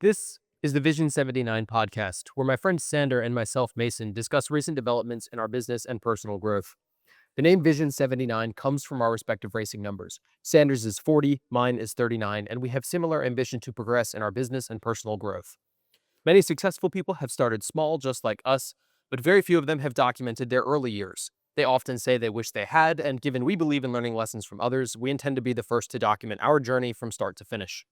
This is the Vision 79 podcast, where my friend Sander and myself, Mason, discuss recent developments in our business and personal growth. The name Vision 79 comes from our respective racing numbers. Sanders is 40, mine is 39, and we have similar ambition to progress in our business and personal growth. Many successful people have started small, just like us, but very few of them have documented their early years. They often say they wish they had, and given we believe in learning lessons from others, we intend to be the first to document our journey from start to finish.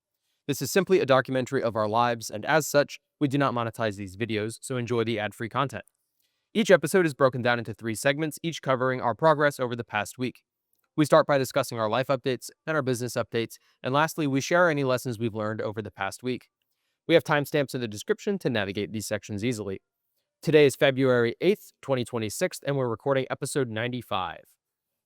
This is simply a documentary of our lives, and as such, we do not monetize these videos, so enjoy the ad-free content. Each episode is broken down into 3 segments, each covering our progress over the past week. We start by discussing our life updates and our business updates, and lastly, we share any lessons we've learned over the past week. We have timestamps in the description to navigate these sections easily. Today is February 8th, 2026, and we're recording episode 95.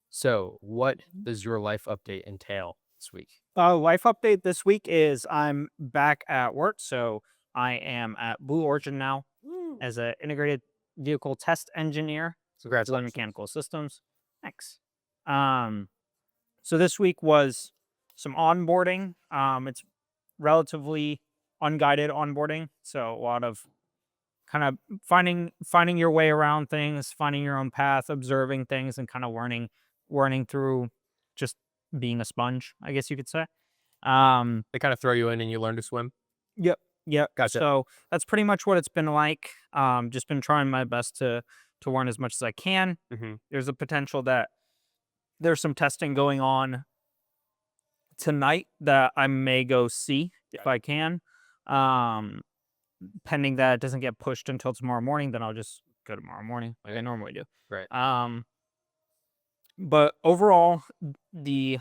So, what does your life update entail this week? Life update this week is I'm back at work. So I am at Blue Origin now as an integrated vehicle test engineer. Design mechanical systems. Thanks. So this week was some onboarding. It's relatively unguided onboarding. So a lot of kind of finding your way around things, finding your own path, observing things, and kind of learning through just being a sponge, I guess you could say. They kind of throw you in and you learn to swim? Yep. Gotcha. So that's pretty much what it's been like. Just been trying my best to learn as much as I can. There's a potential that there's some testing going on tonight that I may go see if I can. Pending that it doesn't get pushed until tomorrow morning, then I'll just go tomorrow morning like I normally do. Right. But overall, the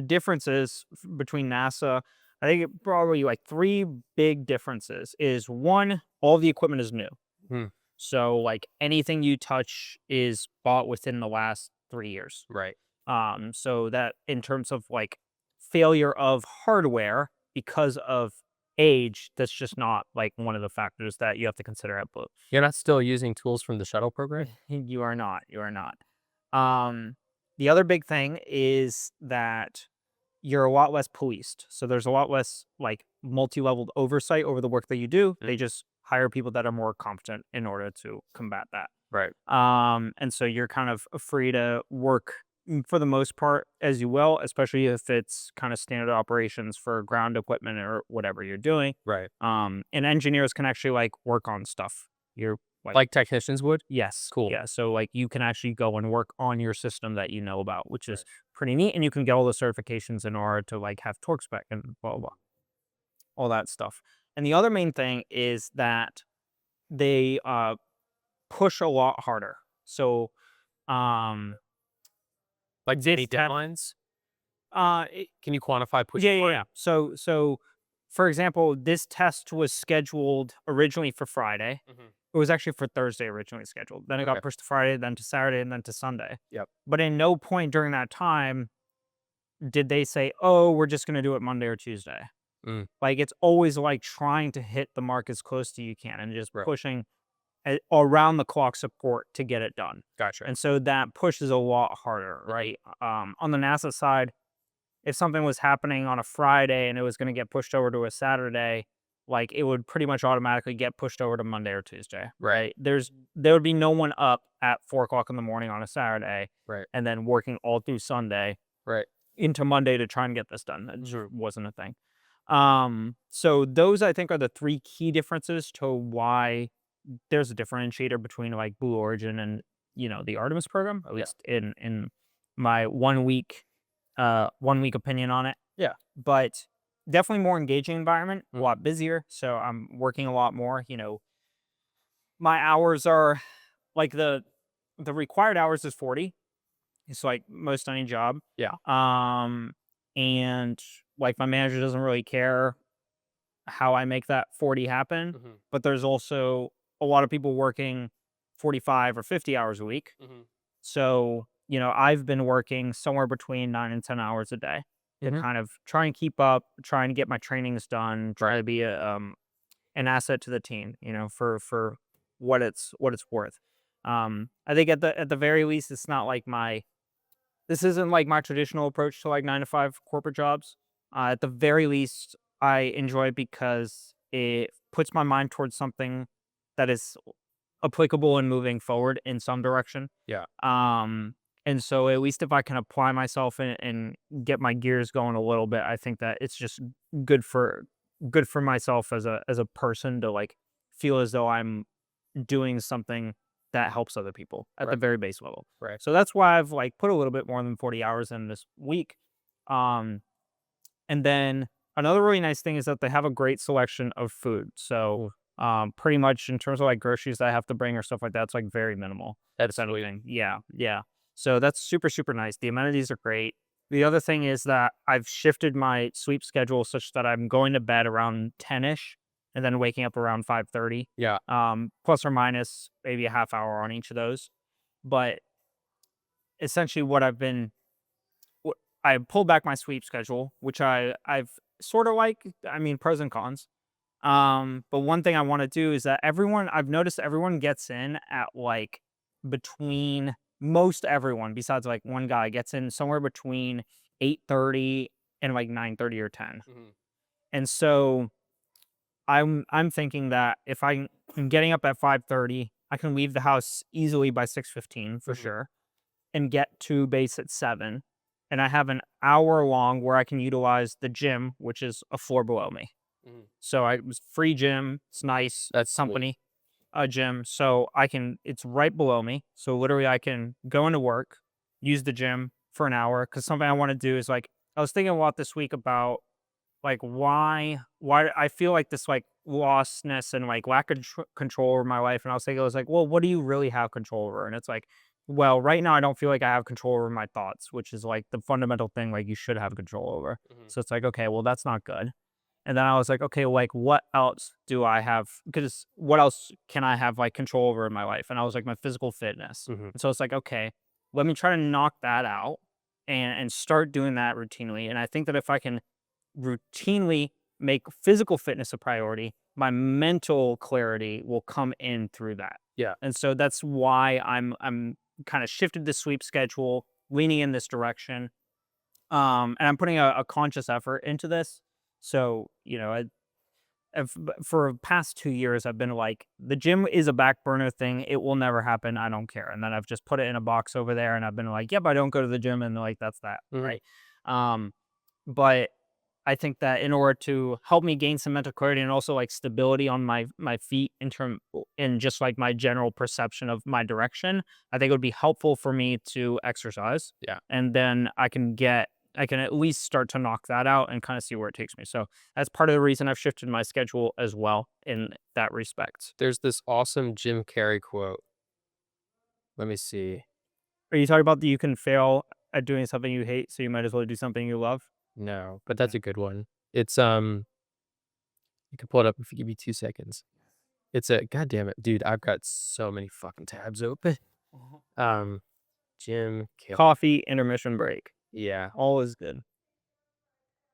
differences between NASA, I think probably like 3 big differences is 1, all the equipment is new. So like anything you touch is bought within the last 3 years. Right. So that in terms of like failure of hardware because of age, that's just not like one of the factors that you have to consider at Blue. You're not still using tools from the shuttle program? You are not. The other big thing is that you're a lot less policed. So there's a lot less like multi-leveled oversight over the work that you do. They just hire people that are more competent in order to combat that. Right. And so you're kind of free to work for the most part as you will, especially if it's kind of standard operations for ground equipment or whatever you're doing. Right. And engineers can actually like work on stuff. You're Like technicians would? Yes. Cool. Yeah. So like you can actually go and work on your system that you know about, which is pretty neat. And you can get all the certifications in order to like have torque spec and blah, blah, blah. All that stuff. And the other main thing is that they push a lot harder. So Like any deadlines? Can you quantify pushing? Yeah. So for example, this test was scheduled originally for Friday. It was actually for Thursday originally scheduled. Then it got pushed to Friday, then to Saturday, and then to Sunday. Yep. But in no point during that time did they say, "Oh, we're just going to do it Monday or Tuesday." Like it's always like trying to hit the mark as close to you can and just pushing around the clock support to get it done. Gotcha. And so that pushes a lot harder, right? On the NASA side, if something was happening on a Friday and it was going to get pushed over to a Saturday, like it would pretty much automatically get pushed over to Monday or Tuesday. Right. There would be no one up at 4:00 in the morning on a Saturday, Right. and then working all through Sunday, Right. into Monday to try and get this done. That just wasn't a thing. So those I think are the 3 key differences to why there's a differentiator between like Blue Origin and the Artemis program, at least in my 1 week opinion on it. Yeah. But definitely more engaging environment, a lot busier. So I'm working a lot more. My hours are like the required hours is 40. It's like most any job. Yeah. And like my manager doesn't really care how I make that 40 happen. But there's also a lot of people working 45 or 50 hours a week. So, I've been working somewhere between 9 and 10 hours a day to kind of try and keep up, try and get my trainings done, try to be an asset to the team, for what it's worth. I think at the very least, it's not like this isn't like my traditional approach to like 9 to 5 corporate jobs. At the very least, I enjoy it because it puts my mind towards something that is applicable and moving forward in some direction. Yeah. And so at least if I can apply myself and get my gears going a little bit, I think that it's just good for good for myself as a person to like feel as though I'm doing something that helps other people at the Right. very base level. Right. So that's why I've like put a little bit more than 40 hours in this week. Um, and then another really nice thing is that they have a great selection of food. So pretty much in terms of like groceries that I have to bring or stuff like that, it's like very minimal. That's If sweet. anything. Yeah, yeah. So that's super, super nice. The amenities are great. The other thing is that I've shifted my sleep schedule such that I'm going to bed around 10ish and then waking up around 5:30. Yeah. Plus or minus maybe a half hour on each of those. But essentially what I pulled back my sleep schedule, which I've sort of like, I mean, pros and cons. But one thing I want to do is that I've noticed everyone gets in at like between most everyone, besides like one guy, gets in somewhere between 8:30 and like 9:30 or 10. Mhm. And so I'm thinking that if I'm getting up at 5:30, I can leave the house easily by 6:15 for Mhm. sure and get to base at 7. And I have an hour long where I can utilize the gym, which is a floor below me. Mhm. So I was free gym. It's nice That's sweet. company, a gym. So it's right below me. So literally I can go into work, use the gym for an hour. Cause something I want to do is like, I was thinking a lot this week about like why I feel like this like lostness and like lack of control over my life. And I was like, well, what do you really have control over? And it's like, well, right now I don't feel like I have control over my thoughts, which is like the fundamental thing like you should have control over. Mhm. So it's like, okay, well, that's not good. And then I was like, okay, like what else do I have? Because what else can I have like control over in my life? And I was like, my physical fitness. Mhm. And so it's like, okay, let me try to knock that out and start doing that routinely. And I think that if I can routinely make physical fitness a priority, my mental clarity will come in through that. Yeah. And so that's why I'm kind of shifted the sleep schedule, leaning in this direction. And I'm putting a conscious effort into this. So, for the past 2 years, I've been like, the gym is a back burner thing. It will never happen. I don't care. And then I've just put it in a box over there and I've been like, yep, I don't go to the gym. And like, that's that. Mhm. Right. But I think that in order to help me gain some mental clarity and also like stability on my feet in just like my general perception of my direction, I think it would be helpful for me to exercise. Yeah. And then I can at least start to knock that out and kind of see where it takes me. So that's part of the reason I've shifted my schedule as well in that respect. There's this awesome Jim Carrey quote. Let me see. Are you talking about that you can fail at doing something you hate, so you might as well do something you love? No, but Yeah. that's a good one. It's you can pull it up if you give me 2 seconds. It's a God damn it, dude, I've got so many fucking tabs open. Mhm. Um, Jim Carrey. Coffee intermission break. Yeah. All is good.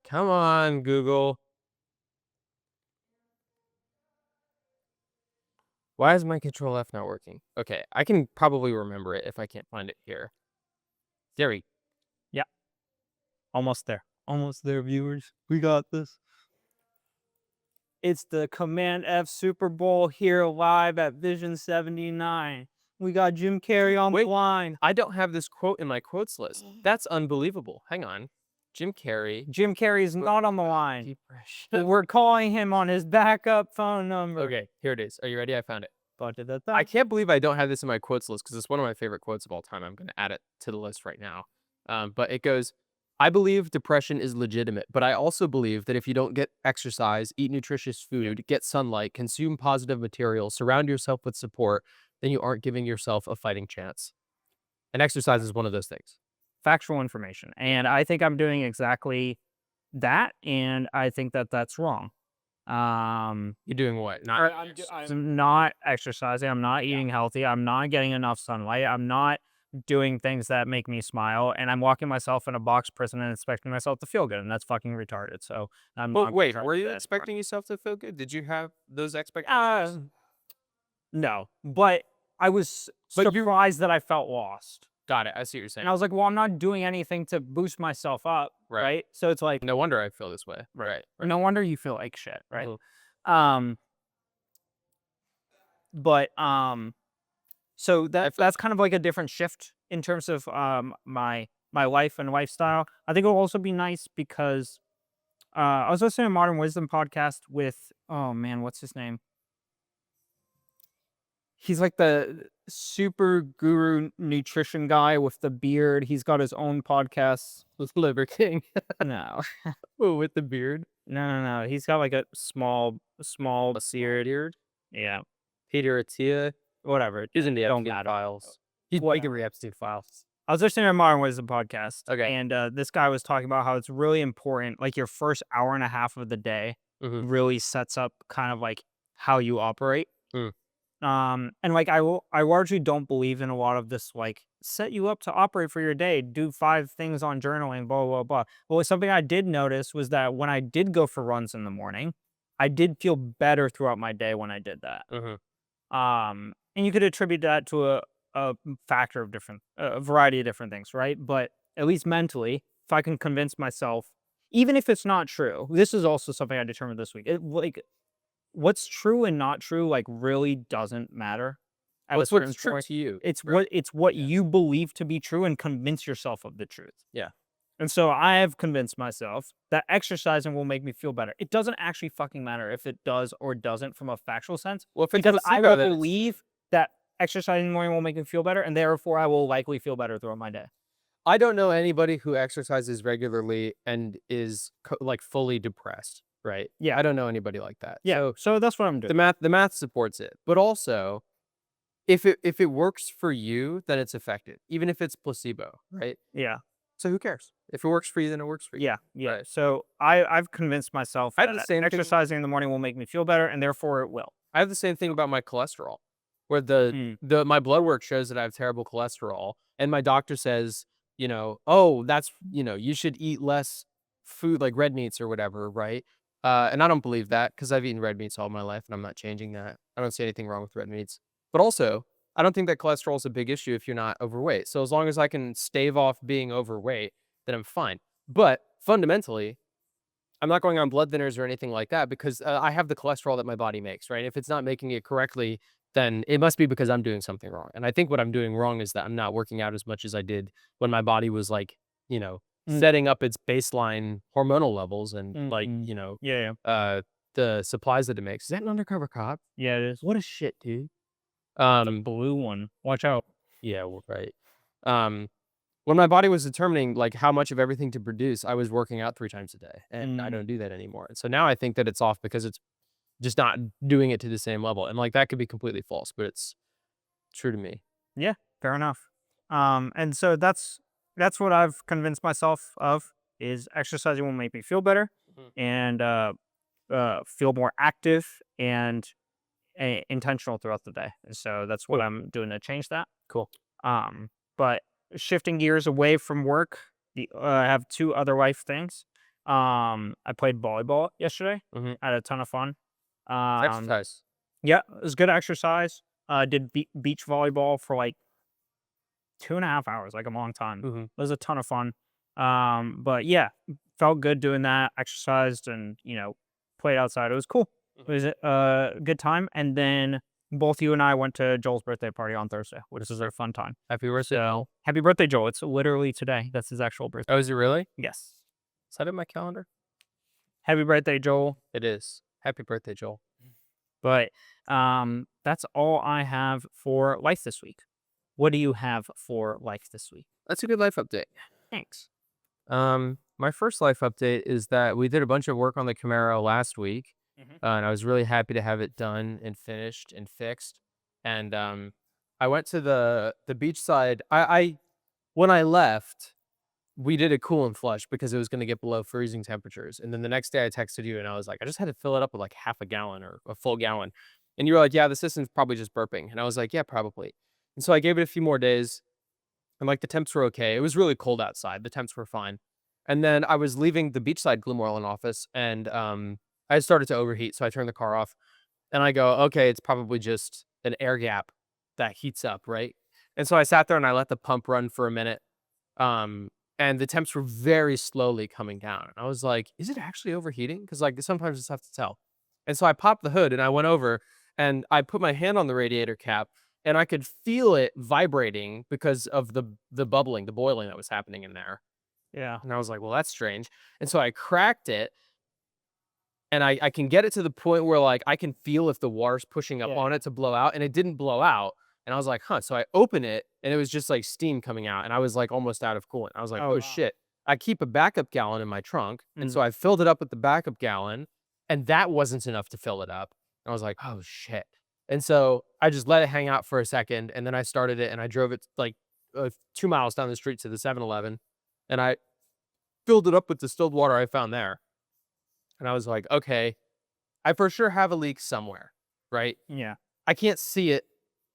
Come on, Google. Why is my control F not working? Okay, I can probably remember it if I can't find it here. There we Yeah, almost there. Almost there, viewers. We got this. It's the Command F Super Bowl here live at Vision 79. We got Jim Carrey on the Wait, line. I don't have this quote in my quotes list. That's unbelievable. Hang on. Jim Carrey. Jim Carrey is not on the line. Depression. We're calling him on his backup phone number. Okay, here it is. Are you ready? I found it. Ba-da-da-da. I can't believe I don't have this in my quotes list because it's one of my favorite quotes of all time. I'm going to add it to the list right now. But it goes, I believe depression is legitimate, but I also believe that if you don't get exercise, eat nutritious food, get sunlight, consume positive materials, surround yourself with support, then you aren't giving yourself a fighting chance. And exercise is one of those things. Factual information. And I think I'm doing exactly that. And I think that that's wrong. You're doing what? Not Or I'm not exercising. I'm not eating healthy. I'm not getting enough sunlight. I'm not doing things that make me smile. And I'm locking myself in a box prison and expecting myself to feel good. And that's fucking retarded. So But I'm gonna wait, try to were do you that. expecting yourself to feel good? Did you have those Uh, expectations? no, but I was But you surprised that I felt lost. Got it. I see what you're saying. And I was like, well, I'm not doing anything to boost myself up, Right. right? So it's like, No wonder I feel this way. right. Right. No wonder you feel like shit, right? Mhm. But so I feel that's kind of like a different shift in terms of my life and lifestyle. I think it'll also be nice because I was listening to a Modern Wisdom podcast with, oh man, what's his name? He's like the super guru nutrition guy with the beard. He's got his own podcast. with Liver King. No, Oh, with the beard. no. He's got like a small A small beard. beard. Yeah, Peter Attia. whatever. He's in the Don't Epstein matter. files. He's Whatever. big in the Epstein files. I was listening to a Modern Wisdom podcast, Okay. and this guy was talking about how it's really important, like your first hour and a half of the day Mhm. really sets up kind of like how you operate. Mm. And like I largely don't believe in a lot of this like set you up to operate for your day, do 5 things on journaling, blah blah blah. Well, something I did notice was that when I did go for runs in the morning, I did feel better throughout my day when I did that. Mhm. And you could attribute that to a factor of different, a variety of different things, right? But at least mentally, if I can convince myself, even if it's not true, this is also something I determined this week. Like what's true and not true, like really doesn't matter at a What's certain true point. to you? It's Right. what Yeah. you believe to be true and convince yourself of the truth. Yeah. And so I have convinced myself that exercising will make me feel better. It doesn't actually fucking matter if it does or doesn't from a factual sense, Well, if it's because I placebo, will then it's believe that exercising in the morning will make me feel better, and therefore I will likely feel better throughout my day. I don't know anybody who exercises regularly and is like fully depressed, right? Yeah. I don't know anybody like that. Yeah. So So that's what I'm doing. the math supports it. But also, if it works for you, then it's effective, even if it's placebo, right? Yeah. So who cares? If it works for you, then it works for you. Yeah. Yeah. Right. So I've convinced myself I have the that same thing. exercising in the morning will make me feel better, and therefore it will. I have the same thing about my cholesterol, where Mm. my blood work shows that I have terrible cholesterol, and my doctor says, oh, that's you should eat less food like red meats or whatever, right? And I don't believe that because I've eaten red meats all my life, and I'm not changing that. I don't see anything wrong with red meats, but also I don't think that cholesterol is a big issue if you're not overweight. So as long as I can stave off being overweight, then I'm fine. But fundamentally, I'm not going on blood thinners or anything like that because I have the cholesterol that my body makes, right? If it's not making it correctly, then it must be because I'm doing something wrong. And I think what I'm doing wrong is that I'm not working out as much as I did when my body was like, Mm. setting up its baseline hormonal levels and Yeah. the supplies that it makes. Is that an undercover cop? Yeah. It is. What a shit, dude. The blue one. Watch out. Yeah, right. Um, when my body was determining like how much of everything to produce, I was working out 3 times a day, and I Mm. don't do that anymore. And so now I think that it's off because it's just not doing it to the same level, and like that could be completely false, but it's true to me. Yeah. Fair enough. And so that's what I've convinced myself of is exercising will make me feel better Mhm. and feel more active and intentional throughout the day. And so that's what Cool. I'm doing to change that. Cool. But shifting gears away from work, I have 2 other life things. I played volleyball yesterday. Mhm. I had a ton of fun. Um, Exercise. yeah, it was good exercise. Did beach volleyball for like 2.5 hours, like a long time. Mhm. It was a ton of fun. But yeah, felt good doing that, exercised and, played outside. It was cool. It was a good time. And then both you and I went to Joel's birthday party on Thursday, which was a fun time. Happy birthday. So happy birthday, Joel. It's literally today. That's his actual birthday. Oh, is it really? Yes. Is that in my calendar? Happy birthday, Joel. It is. Happy birthday, Joel. But that's all I have for life this week. What do you have for life this week? That's a good life update. Thanks. My first life update is that we did a bunch of work on the Camaro last week, Mhm. and I was really happy to have it done and finished and fixed. And I went to the beachside. When I left, we did a cool and flush because it was going to get below freezing temperatures. And then the next day I texted you and I was like, I just had to fill it up with like half a gallon or a full gallon. And you were like, yeah, the system's probably just burping. And I was like, yeah, probably. And so I gave it a few more days and like the temps were okay. It was really cold outside. The temps were fine. And then I was leaving the beachside Glemoreland office and I started to overheat. So I turned the car off and I go, okay, it's probably just an air gap that heats up, right? And so I sat there and I let the pump run for a minute. And the temps were very slowly coming down. I was like, is it actually overheating? Because like sometimes it's tough to tell. And so I popped the hood and I went over and I put my hand on the radiator cap and I could feel it vibrating because of the bubbling, the boiling that was happening in there. Yeah. And I was like, well, that's strange. And so I cracked it and I can get it to the point where, like, I can feel if the water's pushing up Yeah. on it to blow out, and it didn't blow out, and I was like, "Huh." So I open it, and it was just, like, steam coming out, and I was, like, almost out of coolant. I was like, Oh, "Oh, wow. shit." I keep a backup gallon in my trunk, and Mm. so I filled it up with the backup gallon, and that wasn't enough to fill it up. I was like, "Oh, shit." And so I just let it hang out for a second, and then I started it, and I drove it, like, 2 miles down the street to the 7-Eleven, and I filled it up with distilled water I found there, and I was like, "Okay, I for sure have a leak somewhere, right? Yeah. I can't see it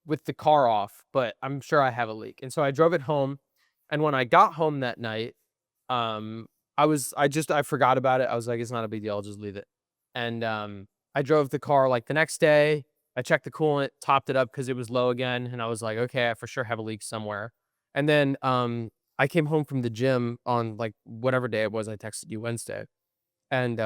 with the car off, but I'm sure I have a leak." And so I drove it home. And when I got home that night, um, I forgot about it. I was like, it's not a big deal. I'll just leave it. And I drove the car like the next day. I checked the coolant, topped it up because it was low again. And I was like, okay, I for sure have a leak somewhere. And then I came home from the gym on like whatever day it was. I texted you Wednesday. And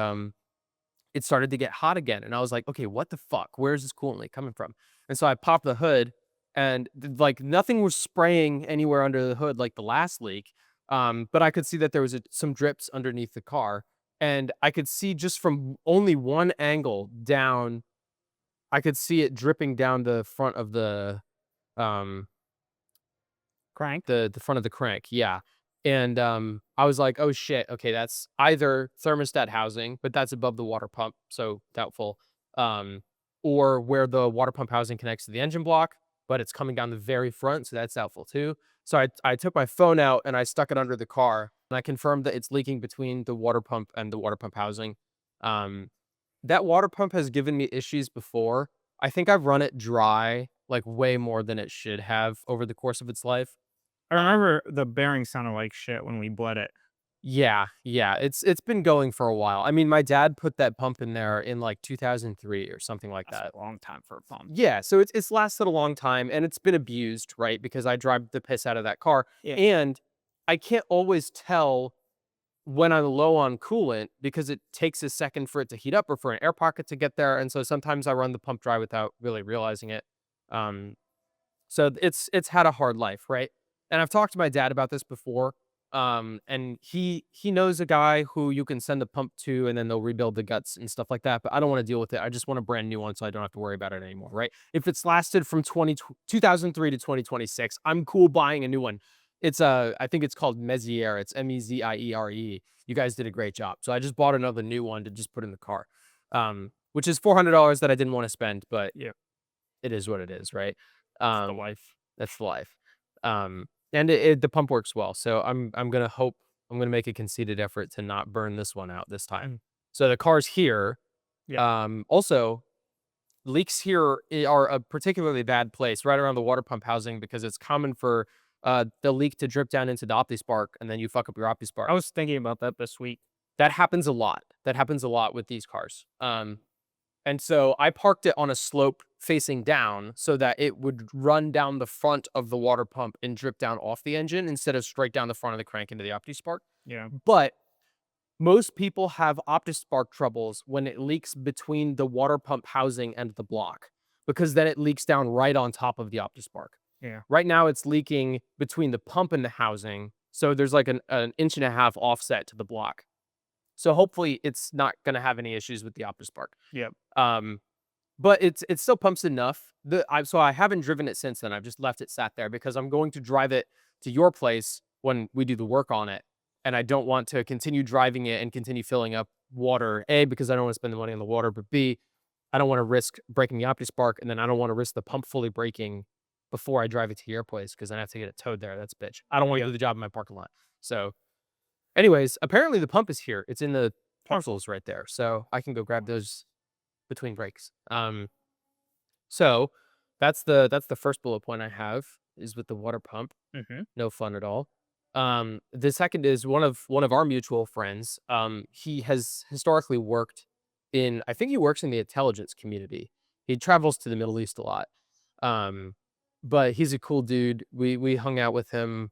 it started to get hot again, and I was like, "Okay, what the fuck? Where is this coolant leak coming from?" And so I popped the hood, and like nothing was spraying anywhere under the hood like the last leak, but I could see that there was some drips underneath the car, and I could see just from only one angle down, I could see it dripping down the front of um, Crank. the front of the crank, yeah. And, I was like, "Oh, shit, okay, that's either thermostat housing, but that's above the water pump, so doubtful, um, or where the water pump housing connects to the engine block, but it's coming down the very front, so that's doubtful too." So I took my phone out and I stuck it under the car, and I confirmed that it's leaking between the water pump and the water pump housing. Um, that water pump has given me issues before. I think I've run it dry, like, way more than it should have over the course of its life. I remember the bearing sounded like shit when we bled it. Yeah, yeah, it's been going for a while. I mean, my dad put that pump in there in, like, 2003 or something like That's that. a long time for a pump. Yeah, so it's lasted a long time, and it's been abused, right, because I drive the piss out of that car, Yeah. and I can't always tell when I'm low on coolant because it takes a second for it to heat up or for an air pocket to get there, and so sometimes I run the pump dry without really realizing it. Um So it's had a hard life, right? And I've talked to my dad about this before. And he knows a guy who you can send the pump to and then they'll rebuild the guts and stuff like that. But I don't want to deal with it. I just want a brand new one so I don't have to worry about it anymore, right? If it's lasted from 2003 to 2026, I'm cool buying a new one. It's I think it's called Meziere. It's Meziere. You guys did a great job. So I just bought another new one to just put in the car. Which is $400 that I didn't want to spend, but Yeah. it is what it is, right? It's the Um, life. that's the life. And the pump works well, so I'm gonna make a conceited effort to not burn this one out this time. Mm. So the car's here. Yeah. Also, leaks here are a particularly bad place right around the water pump housing because it's common for the leak to drip down into the OptiSpark and then you fuck up your OptiSpark. I was thinking about that this week. That happens a lot. That happens a lot with these cars. And so I parked it on a slope facing down so that it would run down the front of the water pump and drip down off the engine instead of straight down the front of the crank into the OptiSpark. Yeah. But most people have OptiSpark troubles when it leaks between the water pump housing and the block because then it leaks down right on top of the OptiSpark. Yeah. Right now it's leaking between the pump and the housing. So there's like an inch and a half offset to the block. So hopefully it's not going to have any issues with the OptiSpark. Yep. Um, but it still pumps enough. So I haven't driven it since then. I've just left it sat there because I'm going to drive it to your place when we do the work on it, and I don't want to continue driving it and continue filling up water. A, because I don't want to spend the money on the water, but B, I don't want to risk breaking the OptiSpark, and then I don't want to risk the pump fully breaking before I drive it to your place because then I have to get it towed there. That's a bitch. I don't want to do the job in my parking lot. So, anyways, apparently the pump is here. It's in the parcels right there, so I can go grab those between breaks. So that's the first bullet point I have is with the water pump. Mhm. No fun at all. The second is one of our mutual friends. He has historically worked I think he works in the intelligence community. He travels to the Middle East a lot. Um, but he's a cool dude. We hung out with him.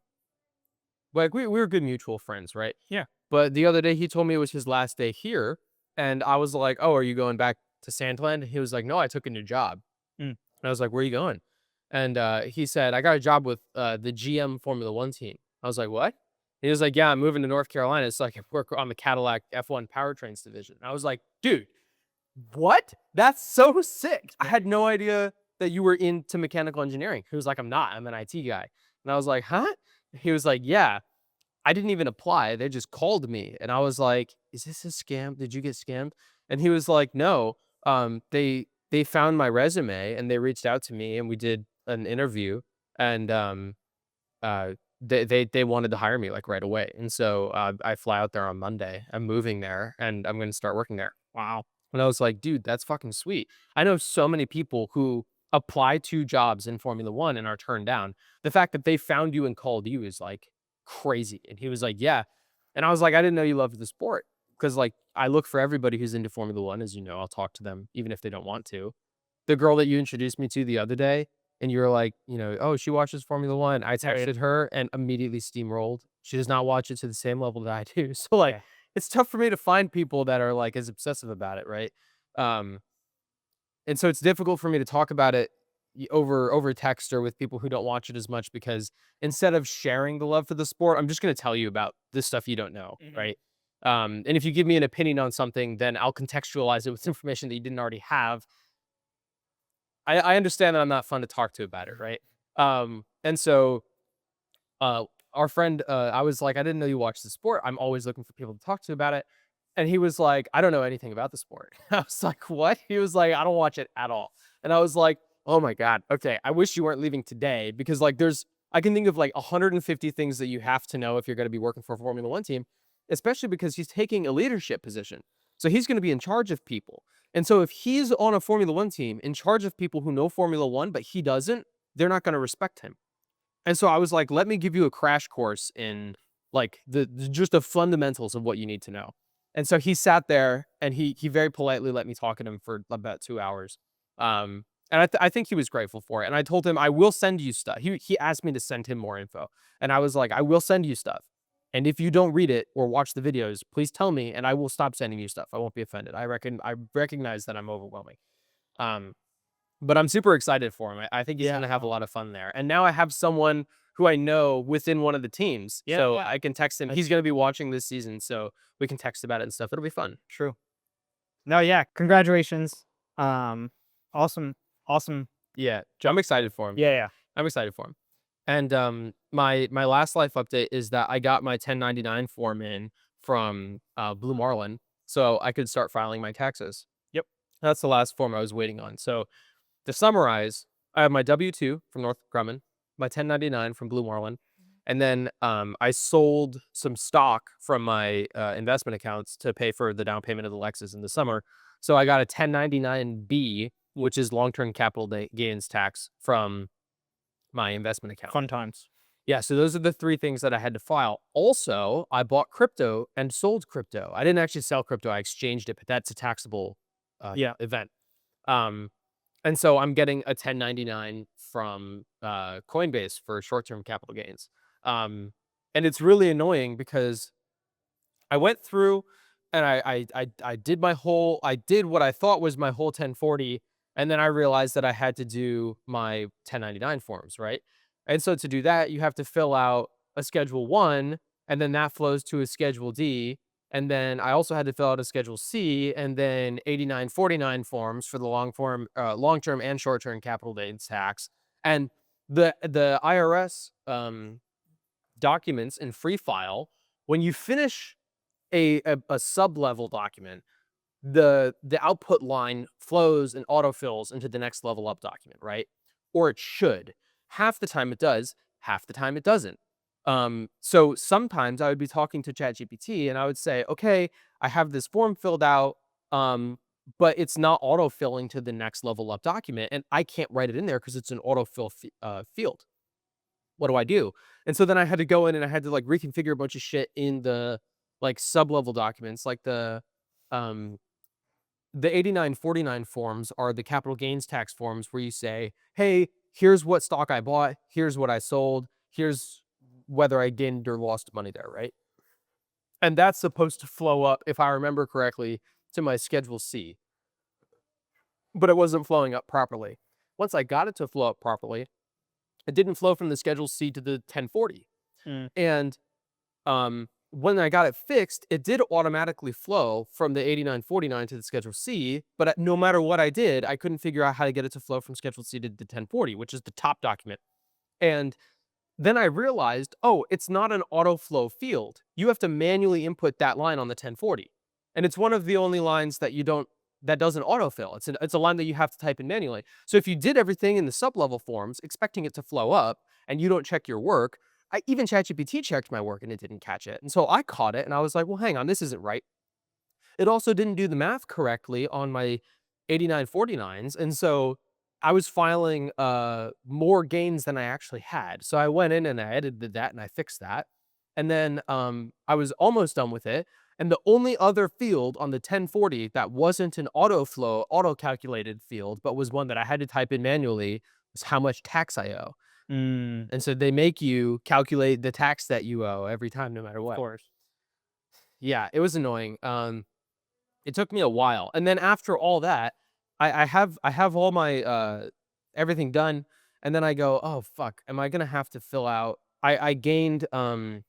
Like we were good mutual friends, right? Yeah. But the other day he told me it was his last day here, and I was like, "Oh, are you going back to Sandland?" He was like, "No, I took a new job." Mm. And I was like, "Where are you going?" And he said, "I got a job with the GM Formula One team." I was like, "What?" He was like, "Yeah, I'm moving to North Carolina so I can work on the Cadillac F1 powertrains division." I was like, "Dude, what? That's so sick. I had no idea that you were into mechanical engineering." He was like, "I'm not. I'm an IT guy." And I was like, "Huh?" He was like, "Yeah, I didn't even apply. They just called me." And I was like, "Is this a scam? Did you get scammed?" And he was like, "No. They found my resume and they reached out to me and we did an interview and uh they wanted to hire me like right away. And so I fly out there on Monday. I'm moving there and I'm going to start working there." Wow. And I was like, "Dude, that's fucking sweet." I know so many people who apply to jobs in Formula One and are turned down. The fact that they found you and called you is like crazy. And he was like, "Yeah." And I was like, "I didn't know you loved the sport." Because like I look for everybody who's into Formula One, as you know, I'll talk to them even if they don't want to. The girl that you introduced me to the other day, and you were like, "Oh, she watches Formula One." I Oh, yeah. texted her and immediately steamrolled. She does not watch it to the same level that I do. So like Yeah. it's tough for me to find people that are like as obsessive about it, right? Um, and so it's difficult for me to talk about it over text or with people who don't watch it as much because instead of sharing the love for the sport, I'm just going to tell you about this stuff you don't know, Mhm. right? And if you give me an opinion on something, then I'll contextualize it with information that you didn't already have. I understand that I'm not fun to talk to about it, right? And so uh, our friend, I was like, "I didn't know you watched the sport. I'm always looking for people to talk to about it." And he was like, "I don't know anything about the sport." I was like, "What?" He was like, "I don't watch it at all." And I was like, "Oh my God. Okay. I wish you weren't leaving today because like I can think of like 150 things that you have to know if you're going to be working for a Formula One team, especially because he's taking a leadership position. So he's going to be in charge of people. And so if he's on a Formula One team in charge of people who know Formula One, but he doesn't, they're not going to respect him. And so I was like, "Let me give you a crash course in like just the fundamentals of what you need to know." And so he sat there and he very politely let me talk to him for about 2 hours. And I think he was grateful for it. And I told him, "I will send you stuff." He asked me to send him more info. And I was like, "I will send you stuff. And if you don't read it or watch the videos, please tell me and I will stop sending you stuff. I won't be offended. I recognize that I'm overwhelming." Um but I'm super excited for him. I think he's Yeah. gonna have a lot of fun there. And now I have someone who I know within one of the teams. Yeah. So Yeah. I can text him. He's That's gonna be watching this season, so we can text about it and stuff. It'll be fun. true. No, yeah. Congratulations. Um, awesome. Awesome. Yeah. Uh, I'm excited for him. yeah. Yeah. I'm excited for him. And my last life update is that I got my 1099 form in from Blue Marlin, so I could start filing my taxes. Yep. That's the last form I was waiting on. So to summarize, I have my W-2 from Northrop Grumman, my 1099 from Blue Marlin, and then I sold some stock from my investment accounts to pay for the down payment of the Lexus in the summer. So I got a 1099-B, which is long-term capital gains tax from my investment account. Fun times. Yeah, so those are the three things that I had to file. Also, I bought crypto and sold crypto. I didn't actually sell crypto; I exchanged it, but that's a taxable Yeah. event. Um, and so I'm getting a 1099 from Coinbase for short-term capital gains. And it's really annoying because I went through and I did I did what I thought was my whole 1040, and then I realized that I had to do my 1099 forms, right? And so to do that, you have to fill out a Schedule 1, and then that flows to a Schedule D, and then I also had to fill out a Schedule C, and then 8949 forms for the long-term and short-term capital gains tax. And the IRS documents in free file, when you finish a sub-level document, the output line flows and autofills into the next level up document, right? Or it should. Half the time it does, half the time it doesn't. So sometimes I would be talking to ChatGPT and I would say, "Okay, I have this form filled out, but it's not autofilling to the next level up document, and I can't write it in there because it's an autofill field. What do I do?" And so then I had to go in and I had to like reconfigure a bunch of shit in the like sub-level documents, like um the 8949 forms are the capital gains tax forms where you say, "Hey, here's what stock I bought, here's what I sold, here's whether I gained or lost money there, right? And that's supposed to flow up, if I remember correctly, to my Schedule C. But it wasn't flowing up properly. Once I got it to flow up properly, it didn't flow from the Schedule C to the 1040. Mm. And when I got it fixed, it did automatically flow from the 8949 to the Schedule C, but no matter what I did, I couldn't figure out how to get it to flow from Schedule C to the 1040, which is the top document. And then I realized, oh, it's not an autoflow field. You have to manually input that line on the 1040. And it's one of the only lines that doesn't autofill. It's a line that you have to type in manually. So if you did everything in the sub-level forms, expecting it to flow up, and you don't check your work, even ChatGPT checked my work and it didn't catch it. And so I caught it and I was like, well, hang on, this isn't right. It also didn't do the math correctly on my 8949s. And so I was filing more gains than I actually had. So I went in and I edited that and I fixed that. And then I was almost done with it. And the only other field on the 1040 that wasn't an auto-calculated field, but was one that I had to type in manually was how much tax I owe. And so they make you calculate the tax that you owe every time, no matter Of what. course. Yeah, it was annoying. It took me a while. And then after all that, I have all my everything done. And then I go, oh fuck, am I gonna have to fill out I gained I'm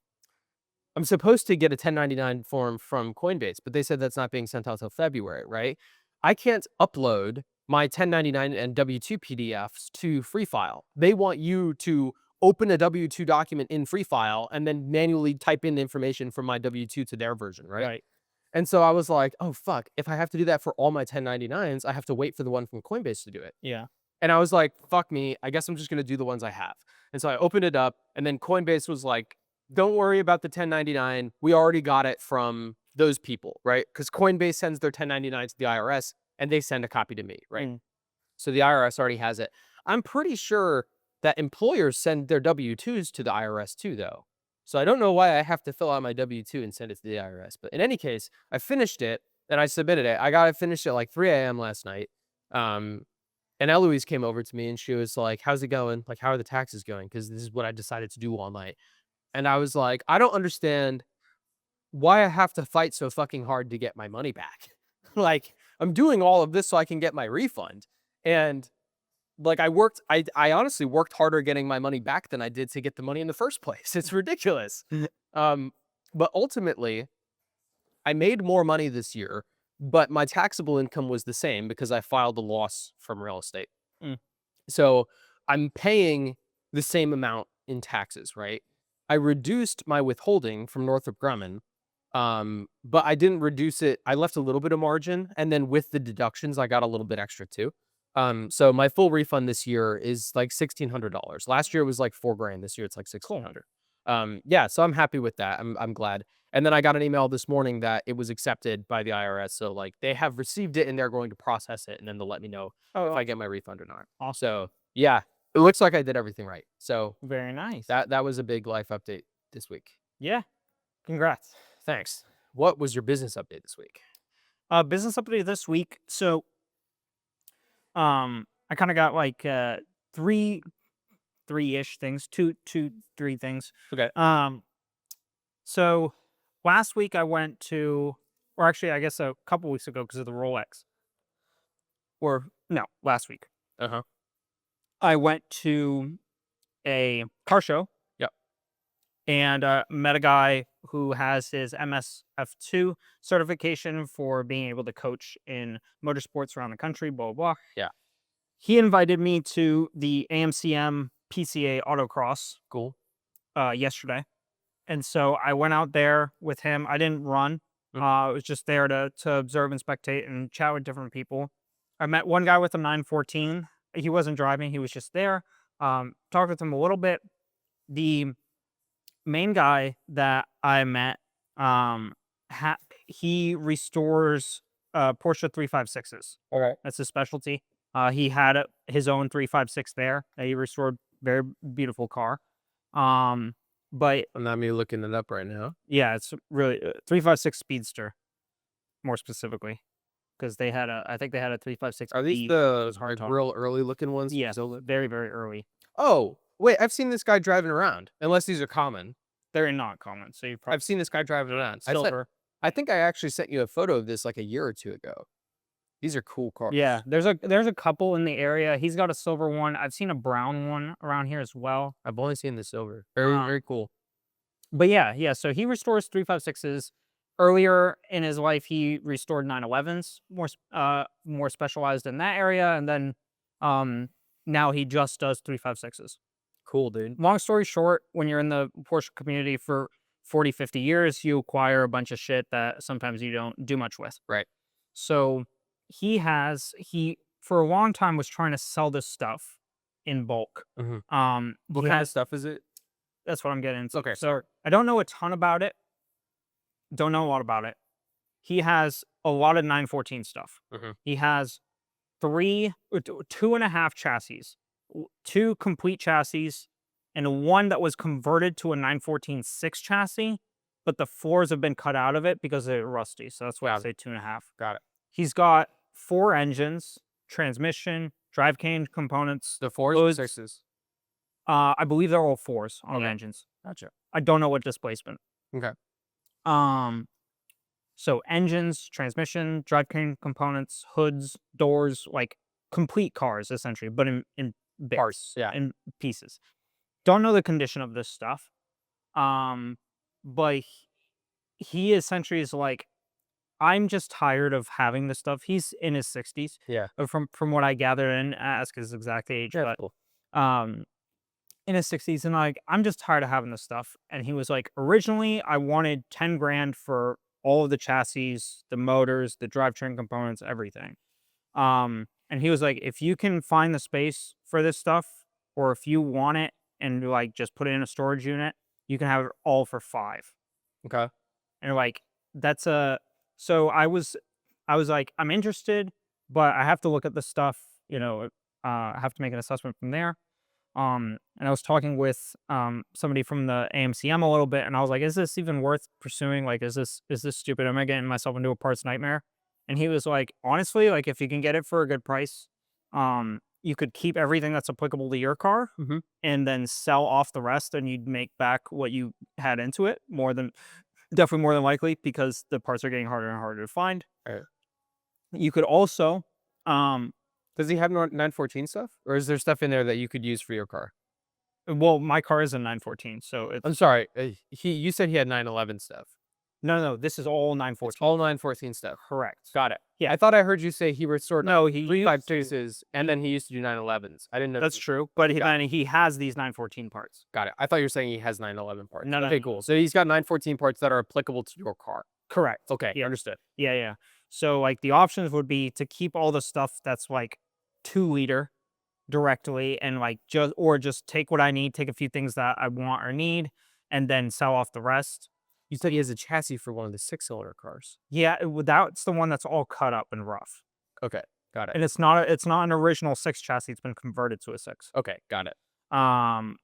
supposed to get a 1099 form from Coinbase, but they said that's not being sent out till February, right? I can't upload my 1099 and W2 PDFs to Free File. They want you to open a W2 document in Free File and then manually type in the information from my W2 to their version, right? Right. And so I was like, oh fuck, if I have to do that for all my 1099s, I have to wait for the one from Coinbase to do it. Yeah. And I was like, fuck me, I guess I'm just gonna do the ones I have. And so I opened it up, and then Coinbase was like, don't worry about the 1099. We already got it from those people, right? Because Coinbase sends their 1099 to the IRS, and they send a copy to me, right? So the IRS already has it. I'm pretty sure that employers send their W-2s to the IRS too, though. So I don't know why I have to fill out my W-2 and send it to the IRS. But in any case, I finished it, and I submitted it. I got it finished at like 3 a.m. last night. And Eloise came over to me, and she was like, how's it going? Like, how are the taxes going? Because this is what I decided to do all night. And I was like, I don't understand why I have to fight so fucking hard to get my money back. Like, I'm doing all of this so I can get my refund. And like, I honestly worked harder getting my money back than I did to get the money in the first place. It's ridiculous. But ultimately, I made more money this year, but my taxable income was the same because I filed a loss from real estate. So I'm paying the same amount in taxes, right? I reduced my withholding from Northrop Grumman, but I didn't reduce it. I left a little bit of margin, and then with the deductions, I got a little bit extra too. So my full refund this year is like $1,600. Last year it was like $4,000. This year it's like $1,600. Yeah, so I'm happy with that. I'm glad. And then I got an email this morning that it was accepted by the IRS. So like they have received it and they're going to process it, and then they'll let me know if I get my refund or not. Awesome. So yeah, it looks like I did everything right. So Very nice. that was a big life update this week. Yeah. Congrats. Thanks. What was your business update this week? Business update this week. So, I kind of got like three-ish things, three things. Okay. So last week I went to, or actually I guess a couple weeks ago because of the Rolex. Or no, last week. Uh-huh. I went to a car show. Yep. And met a guy who has his MSF2 certification for being able to coach in motorsports around the country, blah, blah, blah. Yeah. He invited me to the AMCM PCA Autocross Cool. yesterday. And so I went out there with him. I didn't run. I was just there to observe and spectate and chat with different people. I met one guy with a 914. He wasn't driving. He was just there. Talked with him a little bit. The main guy that I met, he restores Porsche 356s. Okay. That's his specialty. He had his own 356 there that he restored. Very beautiful car. But I'm not me looking it up right now. yeah, it's really 356 Speedster, more specifically. because I think they had a 356. Are these it the was hard to- real early looking ones? Yeah, Still very, very early. Oh, wait, I've seen this guy driving around. Unless these are common. They're not common, so you probably I've seen this guy driving around. silver. I think I actually sent you a photo of this like a year or two ago. These are cool cars. Yeah, there's a couple in the area. He's got a silver one. I've seen a brown one around here as well. I've only seen the silver. Very, Um, very cool. But yeah. So he restores 356s. Earlier in his life, he restored 911s, more specialized in that area, and then now he just does 356s. Cool, dude. Long story short, when you're in the Porsche community for 40, 50 years, you acquire a bunch of shit that sometimes you don't do much with. Right. So he for a long time was trying to sell this stuff in bulk. Mhm. He What kind of has stuff is it? That's what I'm getting into. Okay, So I don't know a ton about it. Don't know a lot about it. He has a lot of 914 stuff. Mhm. He has 2.5 chassis, 2 complete chassis, and one that was converted to a 914-6 chassis, but the floors have been cut out of it because they're rusty. So that's why I Got it. say 2.5. Got it. He's got 4 engines, transmission, drive cane components. The 4s or 6s? I believe they're all 4s on Okay. engines. Gotcha. I don't know what displacement. Okay. So engines, transmission, drivetrain components, hoods, doors, like complete cars essentially, but in bits, Parts, yeah. in pieces. Don't know the condition of this stuff. But he essentially is like, I'm just tired of having this stuff. He's in his 60s. Yeah. From what I gather, and ask his exact age, Yeah, but cool. in his 60s, and like, I'm just tired of having this stuff. And he was like, originally I wanted 10 grand for all of the chassis, the motors, the drivetrain components, everything. And he was like, if you can find the space for this stuff, or if you want it and like just put it in a storage unit, you can have it all for 5. Okay. And like, so I was like, I'm interested, but I have to look at the stuff, I have to make an assessment from there. And I was talking with somebody from the AMCM a little bit, and I was like, is this even worth pursuing? Like, is this stupid? Am I getting myself into a parts nightmare? And he was like, honestly, like, if you can get it for a good price, you could keep everything that's applicable to your car Mhm. and then sell off the rest, and you'd make back what you had into it, definitely more than likely, because the parts are getting harder and harder to find. Right. You could also Does he have 914 stuff? Or is there stuff in there that you could use for your car? well, my car is a 914, so it's I'm sorry. You said he had 911 stuff. no, this is all It's 914. all 914 stuff. Correct. Got it. Yeah. I thought I heard you say he restored No, he three used to. 5.2s and then he used to do 911s. I didn't know. That's true, but he has these 914 parts. Got it. I thought you were saying he has 911 parts. No, Okay, no. cool. So he's got 914 parts that are applicable to your car. Correct. Okay, Yeah. understood. Yeah. So like the options would be to keep all the stuff that's like 2-liter directly, and like just take what I need, take a few things that I want or need, and then sell off the rest. You said he has a chassis for one of the 6-cylinder cars. Yeah, that's the one that's all cut up and rough, Okay, got it. and it's not an original 6 chassis. It's been converted to a 6. Okay, got it. And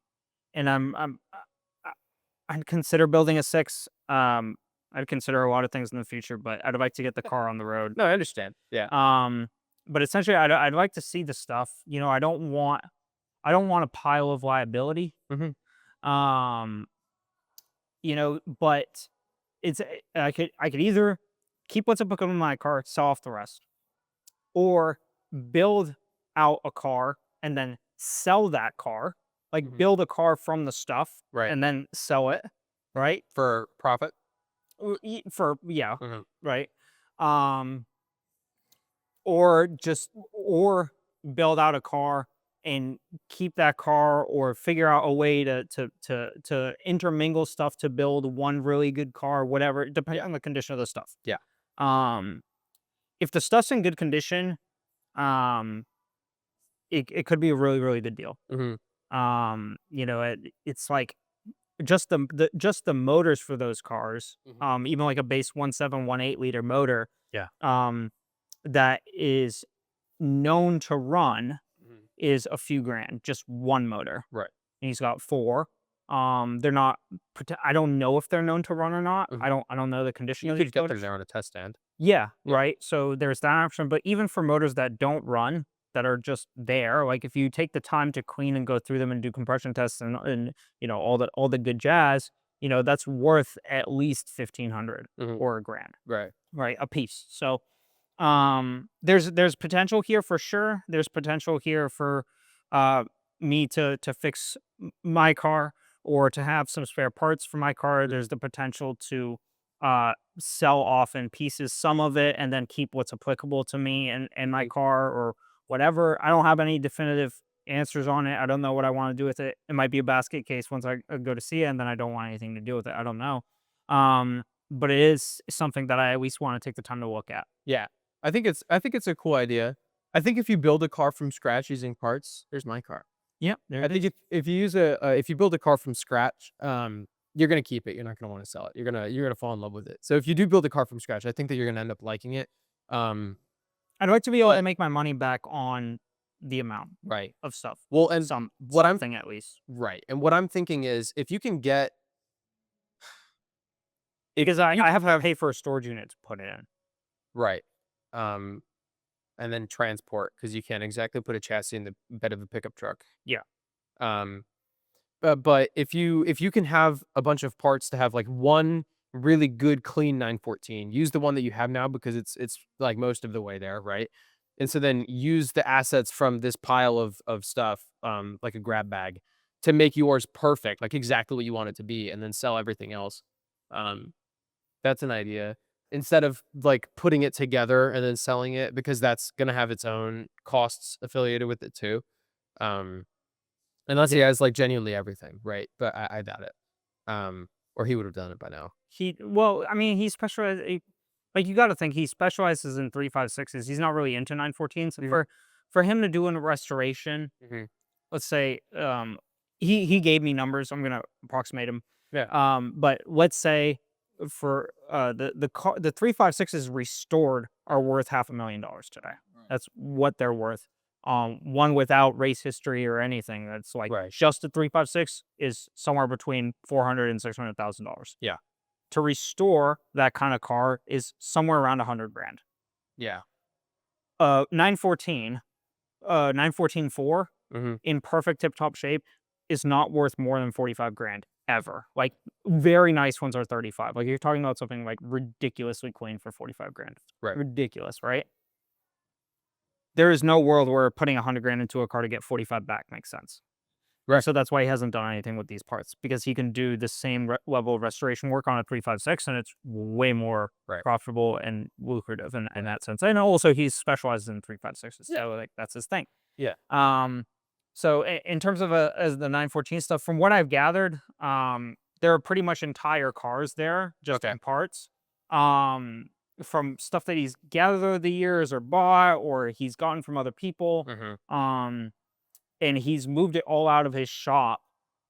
I'd consider building a 6. I'd consider a lot of things in the future, but I'd like to get the car on the road. No, I understand. Yeah. But essentially, I'd like to see the stuff. I don't want a pile of liability. Mhm. But I could either keep what's applicable in my car, sell off the rest, or build out a car and then sell that car. Like Mhm. build a car from the stuff, Right. and then sell it, right? For profit? Yeah, Mhm. right. Or build out a car and keep that car, or figure out a way to intermingle stuff to build one really good car, whatever, depending on the condition of the stuff. Yeah. If the stuff's in good condition, it could be a really, really good deal. Mhm. It's like just the motors for those cars, Mhm. even like a base 1.7 1.8 liter motor, Yeah. that is known to run, Mhm. is a few grand, just one motor. Right. And he's got 4. They're not. I don't know if they're known to run or not. Mhm. I don't know the condition You of could these get them motors. there on a test stand. Yeah, Yeah. right. So there's that option. But even for motors that don't run, that are just there, like if you take the time to clean and go through them and do compression tests and all the good jazz, that's worth at least 1,500 Mhm. or a grand, Right. right, a piece. So there's potential here for sure. There's potential here for uh me to fix my car or to have some spare parts for my car. There's Mhm. the potential to sell off in pieces some of it and then keep what's applicable to me and my Mhm. car or whatever. I don't have any definitive answers on it. I don't know what I want to do with it. It might be a basket case once I go to see it, and then I don't want anything to do with it. I don't know. But it is something that I at least want to take the time to look at. Yeah. I think it's a cool idea. I think if you build a car from scratch using parts, there's my car. Yep, there I it think is. if you use if you build a car from scratch, you're gonna keep it. You're not gonna want to sell it. You're gonna fall in love with it. So if you do build a car from scratch, I think that you're gonna end up liking it. Um, I'd like to be able to but make my money back on the amount right. of stuff. Well, and what I'm Something at least. right, and what I'm thinking is if you can get if Because I you I can have to have pay for a storage unit to put it in. right, um, and then transport because you can't exactly put a chassis in the bed of a pickup truck. Yeah. Um, but if you can have a bunch of parts to have like one really good clean 914, use the one that you have now because it's like most of the way there, right? And so then use the assets from this pile of stuff, like a grab bag, to make yours perfect, like exactly what you want it to be, and then sell everything else. Um, that's an idea. Instead of like putting it together and then selling it, because that's gonna have its own costs affiliated with it too. Um, Unless he Yeah. has, like, genuinely everything, right? But I doubt it. Or he would have done it by now. Well, I mean, he specializes. Like, you gotta think he specializes in 356s. He's not really into 914s. Mhm, For him to do a restoration, mhm. let's say, he gave me numbers. I'm gonna approximate him. Yeah, But let's say for the 356s restored are worth $500,000 today. right. That's what they're worth. One without race history or anything. That's like Right. just a 356 is somewhere between 400 and $600,000. Yeah, To restore that kind of car is somewhere around 100 grand. yeah. 914, 914 4 Mhm. in perfect tip top shape is not worth more than 45 grand ever. Like very nice ones are 35. Like you're talking about something like ridiculously clean for 45 grand. Right. Ridiculous, right? There is no world where putting 100 grand into a car to get 45 back makes sense. Right. So that's why he hasn't done anything with these parts because he can do the same level of restoration work on a 356 and it's way more Right. profitable and lucrative in Right. that sense. And also he specializes in 356s. Yeah. So like that's his thing. Yeah. Um, so in terms of as the 914 stuff, from what I've gathered, there are pretty much entire cars there, just Okay. in parts. From stuff that he's gathered over the years or bought or he's gotten from other people. Mhm. Um, and he's moved it all out of his shop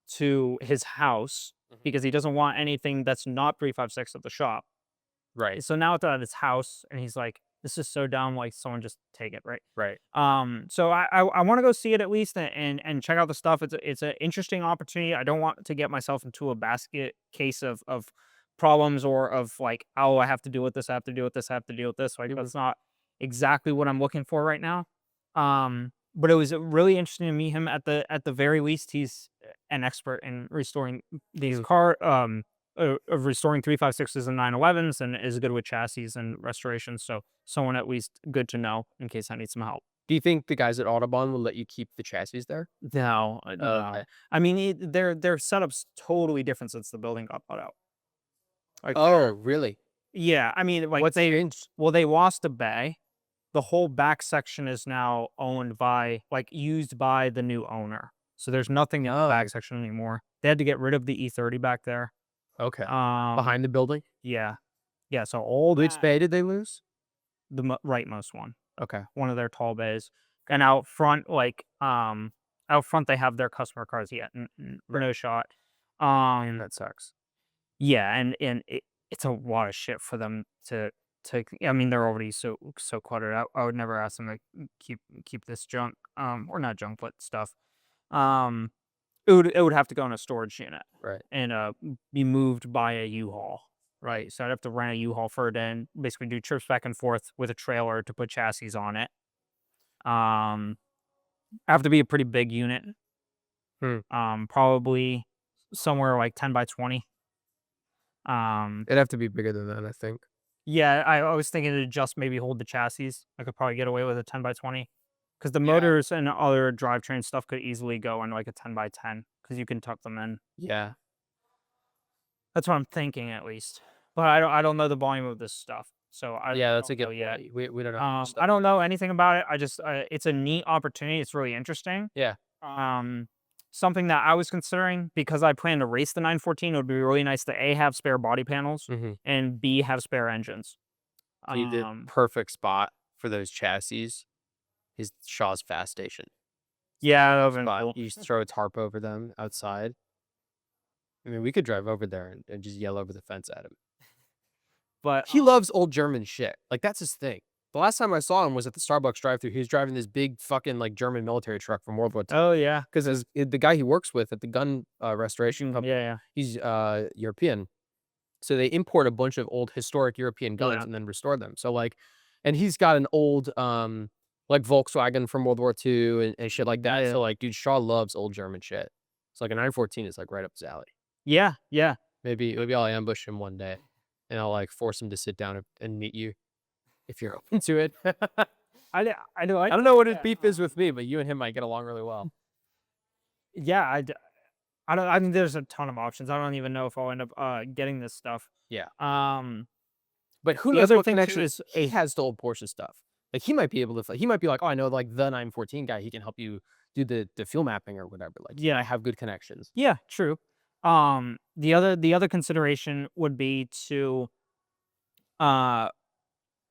to his house Mhm. because he doesn't want anything that's not 356 at the shop. Right. So now it's at his house, and he's like, "This is so dumb. Like, someone just take it, right?" Right. So I want to go see it at least and check out the stuff. It's an interesting opportunity. I don't want to get myself into a basket case of problems or of like, oh, I have to deal with this. I have to deal with this. I have to deal with this. Like Mhm. that's not exactly what I'm looking for right now. But it was really interesting to meet him. At the very least, he's an expert in restoring these Mhm. of restoring 356s and 911s and is good with chassis and restoration. So someone at least good to know in case I need some help. Do you think the guys at Audubon will let you keep the chassis there? No, no. Okay. I mean, their setup's totally different since the building got bought out. Like, Oh, really? yeah, I mean, like What's changed? they lost the bay. The whole back section is now owned by, like, used by the new owner. So there's nothing in the Oh, back section anymore. They had to get rid of the E30 back there. okay. Um, Behind the building? yeah, yeah. So all Which that bay did they lose? the rightmost one. Okay. One of their tall bays. And out front, like, out front they have their customer cars yet, Right. no shot. Man, Um, that sucks. yeah, and it's a lot of shit for them to. I mean, they're already so cluttered out. I would never ask them to keep this junk, or not junk, but stuff. Um, it would have to go in a storage unit Right. and be moved by a U-Haul, right? So I'd have to rent a U-Haul for it and basically do trips back and forth with a trailer to put chassis on it. Um, have to be a pretty big unit. Hmm. Probably somewhere like 10 by 20. It'd have to be bigger than that, I think. Yeah, I was thinking to just maybe hold the chassis. I could probably get away with a 10 by 20 because the Yeah. motors and other drivetrain stuff could easily go in like a 10 by 10 because you can tuck them in. Yeah. That's what I'm thinking at least. But I don't know the volume of this stuff, so I Yeah, that's a don't good know yet. point. We don't know how much I stuff. don't know anything about it. I just it's a neat opportunity. It's really interesting. Yeah. Um, something that I was considering because I plan to race the 914. It would be really nice to A, have spare body panels Mhm. and B, have spare engines. Dude, the Um, perfect spot for those chassis is Shaw's Fast Station. yeah, that would've been Spot. cool. You just throw a tarp over them outside. I mean, we could drive over there and just yell over the fence at him. But He loves old German shit. Like, that's his thing. The last time I saw him was at the Starbucks drive-thru. He was driving this big fucking, like, German military truck from World War II. oh yeah, Because the guy he works with at the gun restoration company, yeah, he's European. So they import a bunch of old historic European guns yeah, and then restore them. So, like, and he's got an old, like, Volkswagen from World War II and shit like that. yeah, So, like, dude, Shaw loves old German shit. So, like, a 914 is, like, right up his alley. yeah, yeah. Maybe I'll ambush him one day, and I'll, like, force him to sit down and meet you if you're open to it. I know. I don't know what his Yeah, beef is with me, but you and him might get along really well. yeah. I don't. I mean, there's a ton of options. I don't even know if I'll end up getting this stuff. Yeah. Um, But who the knows other what thing too connection is he has to old Porsche stuff. Like, he might be able to he might be like, "Oh, I know, like, the 914 guy, he can help you do the fuel mapping or whatever." Like, he yeah, might have good connections. yeah, true. The other consideration would be to uh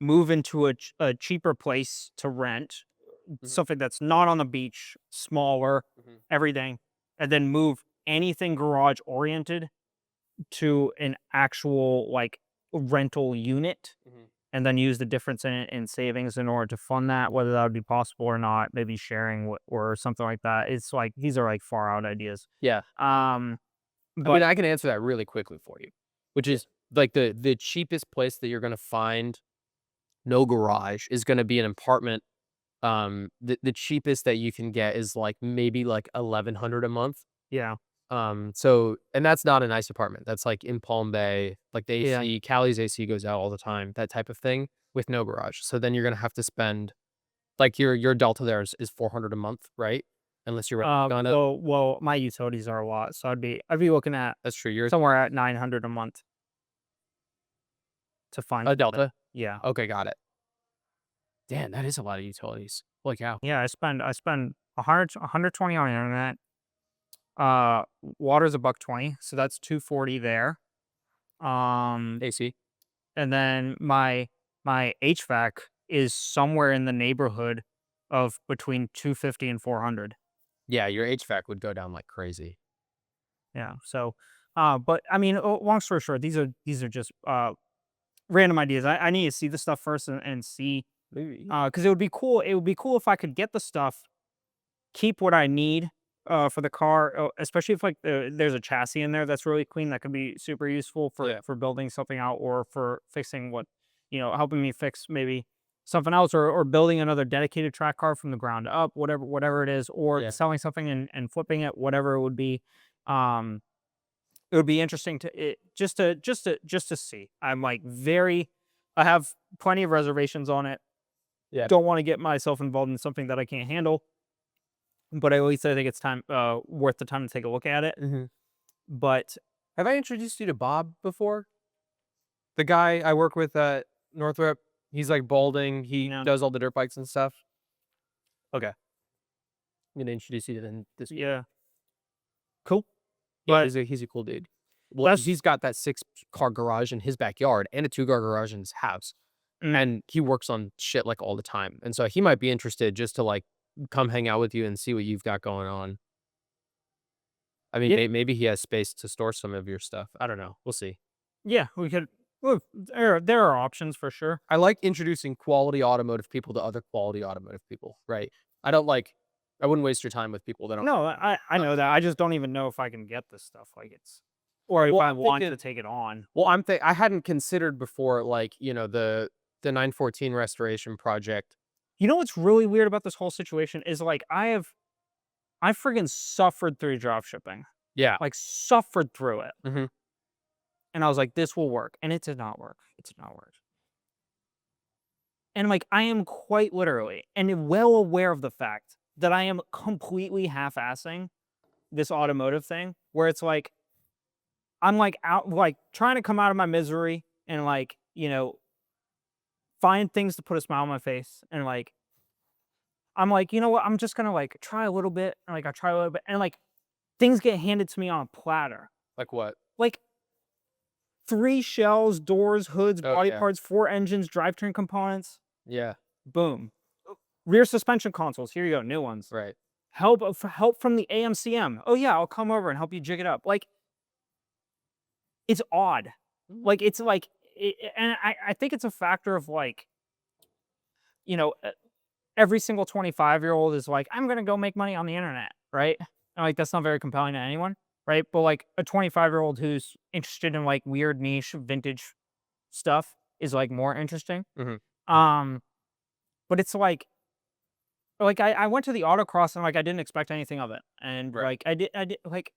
move into a cheaper place to rent, Mhm, something that's not on the beach, smaller, mhm, everything, and then move anything garage oriented to an actual like rental unit mhm. and then use the difference in it in savings in order to fund that, whether that would be possible or not, maybe sharing or something like that. It's like these are like far out ideas. Yeah. Um, I mean, but I can answer that really quickly for you, which is, like, the cheapest place that you're gonna find no garage is gonna be an apartment. The cheapest that you can get is, like, maybe, like, 1,100 a month. yeah, So and that's not a nice apartment. That's, like, in Palm Bay, like, the yeah. Cali's AC goes out all the time, that type of thing, with no garage. So then you're gonna have to spend like, your delta there is 400 a month, right? Unless you're renting on it. Well, my utilities are a lot, so I'd be looking at That's true, yours somewhere at 900 a month to find a something. delta? Yeah. Okay, got it. Damn, that is a lot of utilities. Holy cow. Yeah, I spend 120 on internet. Water's a buck 20, so that's 240 there. Um, AC? and then my HVAC is somewhere in the neighborhood of between 250 and 400. Yeah, your HVAC would go down like crazy. Yeah. So, but I mean, long story short, these are just random ideas. I need to see the stuff first and see Maybe. because it would be cool. It would be cool if I could get the stuff, keep what I need for the car, especially if like there's a chassis in there that's really clean that could be super useful Yeah. for building something out or for fixing helping me fix maybe something else or building another dedicated track car from the ground up, whatever it is, or Yeah. selling something and flipping it, whatever it would be. Um, it would be interesting just to see. I'm like I have plenty of reservations on it. Yeah. Don't want to get myself involved in something that I can't handle, but at least I think it's time worth the time to take a look at it. Mhm. But Have I introduced you to Bob before? The guy I work with at Northrop, he's, like, balding, he you know, does all the dirt bikes and stuff. Okay. I'm gonna introduce you to him this week. yeah, cool. Yeah, But he's a cool dude. Well, that's he's got that 6-car garage in his backyard and a 2-car garage in his house, mm, and he works on shit, like, all the time, and so he might be interested just to, like, come hang out with you and see what you've got going on. I mean, yeah, maybe he has space to store some of your stuff. I don't know. We'll see. yeah. We could. Look, there are options for sure. I like introducing quality automotive people to other quality automotive people, right? I don't like I wouldn't waste your time with people that don't. No, I know that. I just don't even know if I can get this stuff. Like it's, or if Well, I I'm want thinking. to take it on. Well, I hadn't considered before, like, the 914 restoration project. You know what's really weird about this whole situation is like I friggin' suffered through drop shipping. Yeah. Like suffered through it. Mhm. And I was like, this will work. And it did not work. It did not work. And like I am quite literally and well aware of the fact that I am completely half-assing this automotive thing where it's like I'm like out like trying to come out of my misery and like, find things to put a smile on my face and like I'm like, you know what? I'm just gonna like try a little bit and like I try a little bit and like things get handed to me on a platter. Like what? Like 3 shells, doors, hoods, Oh, body yeah. parts, 4 engines, drivetrain components. Yeah. Boom. Rear suspension consoles. Here you go, new ones. Right. Help from the AMCM. Oh yeah, I'll come over and help you jig it up. Like it's odd. Like it's like, and I think it's a factor of like, you know, uh, every single 25-year-old is like, I'm gonna go make money on the internet, right? And like that's not very compelling to anyone, right? But like a 25-year-old who's interested in like weird niche vintage stuff is like more interesting. Mhm. Um, but it's like I went to the autocross and like I didn't expect anything of it. And Right. like I did like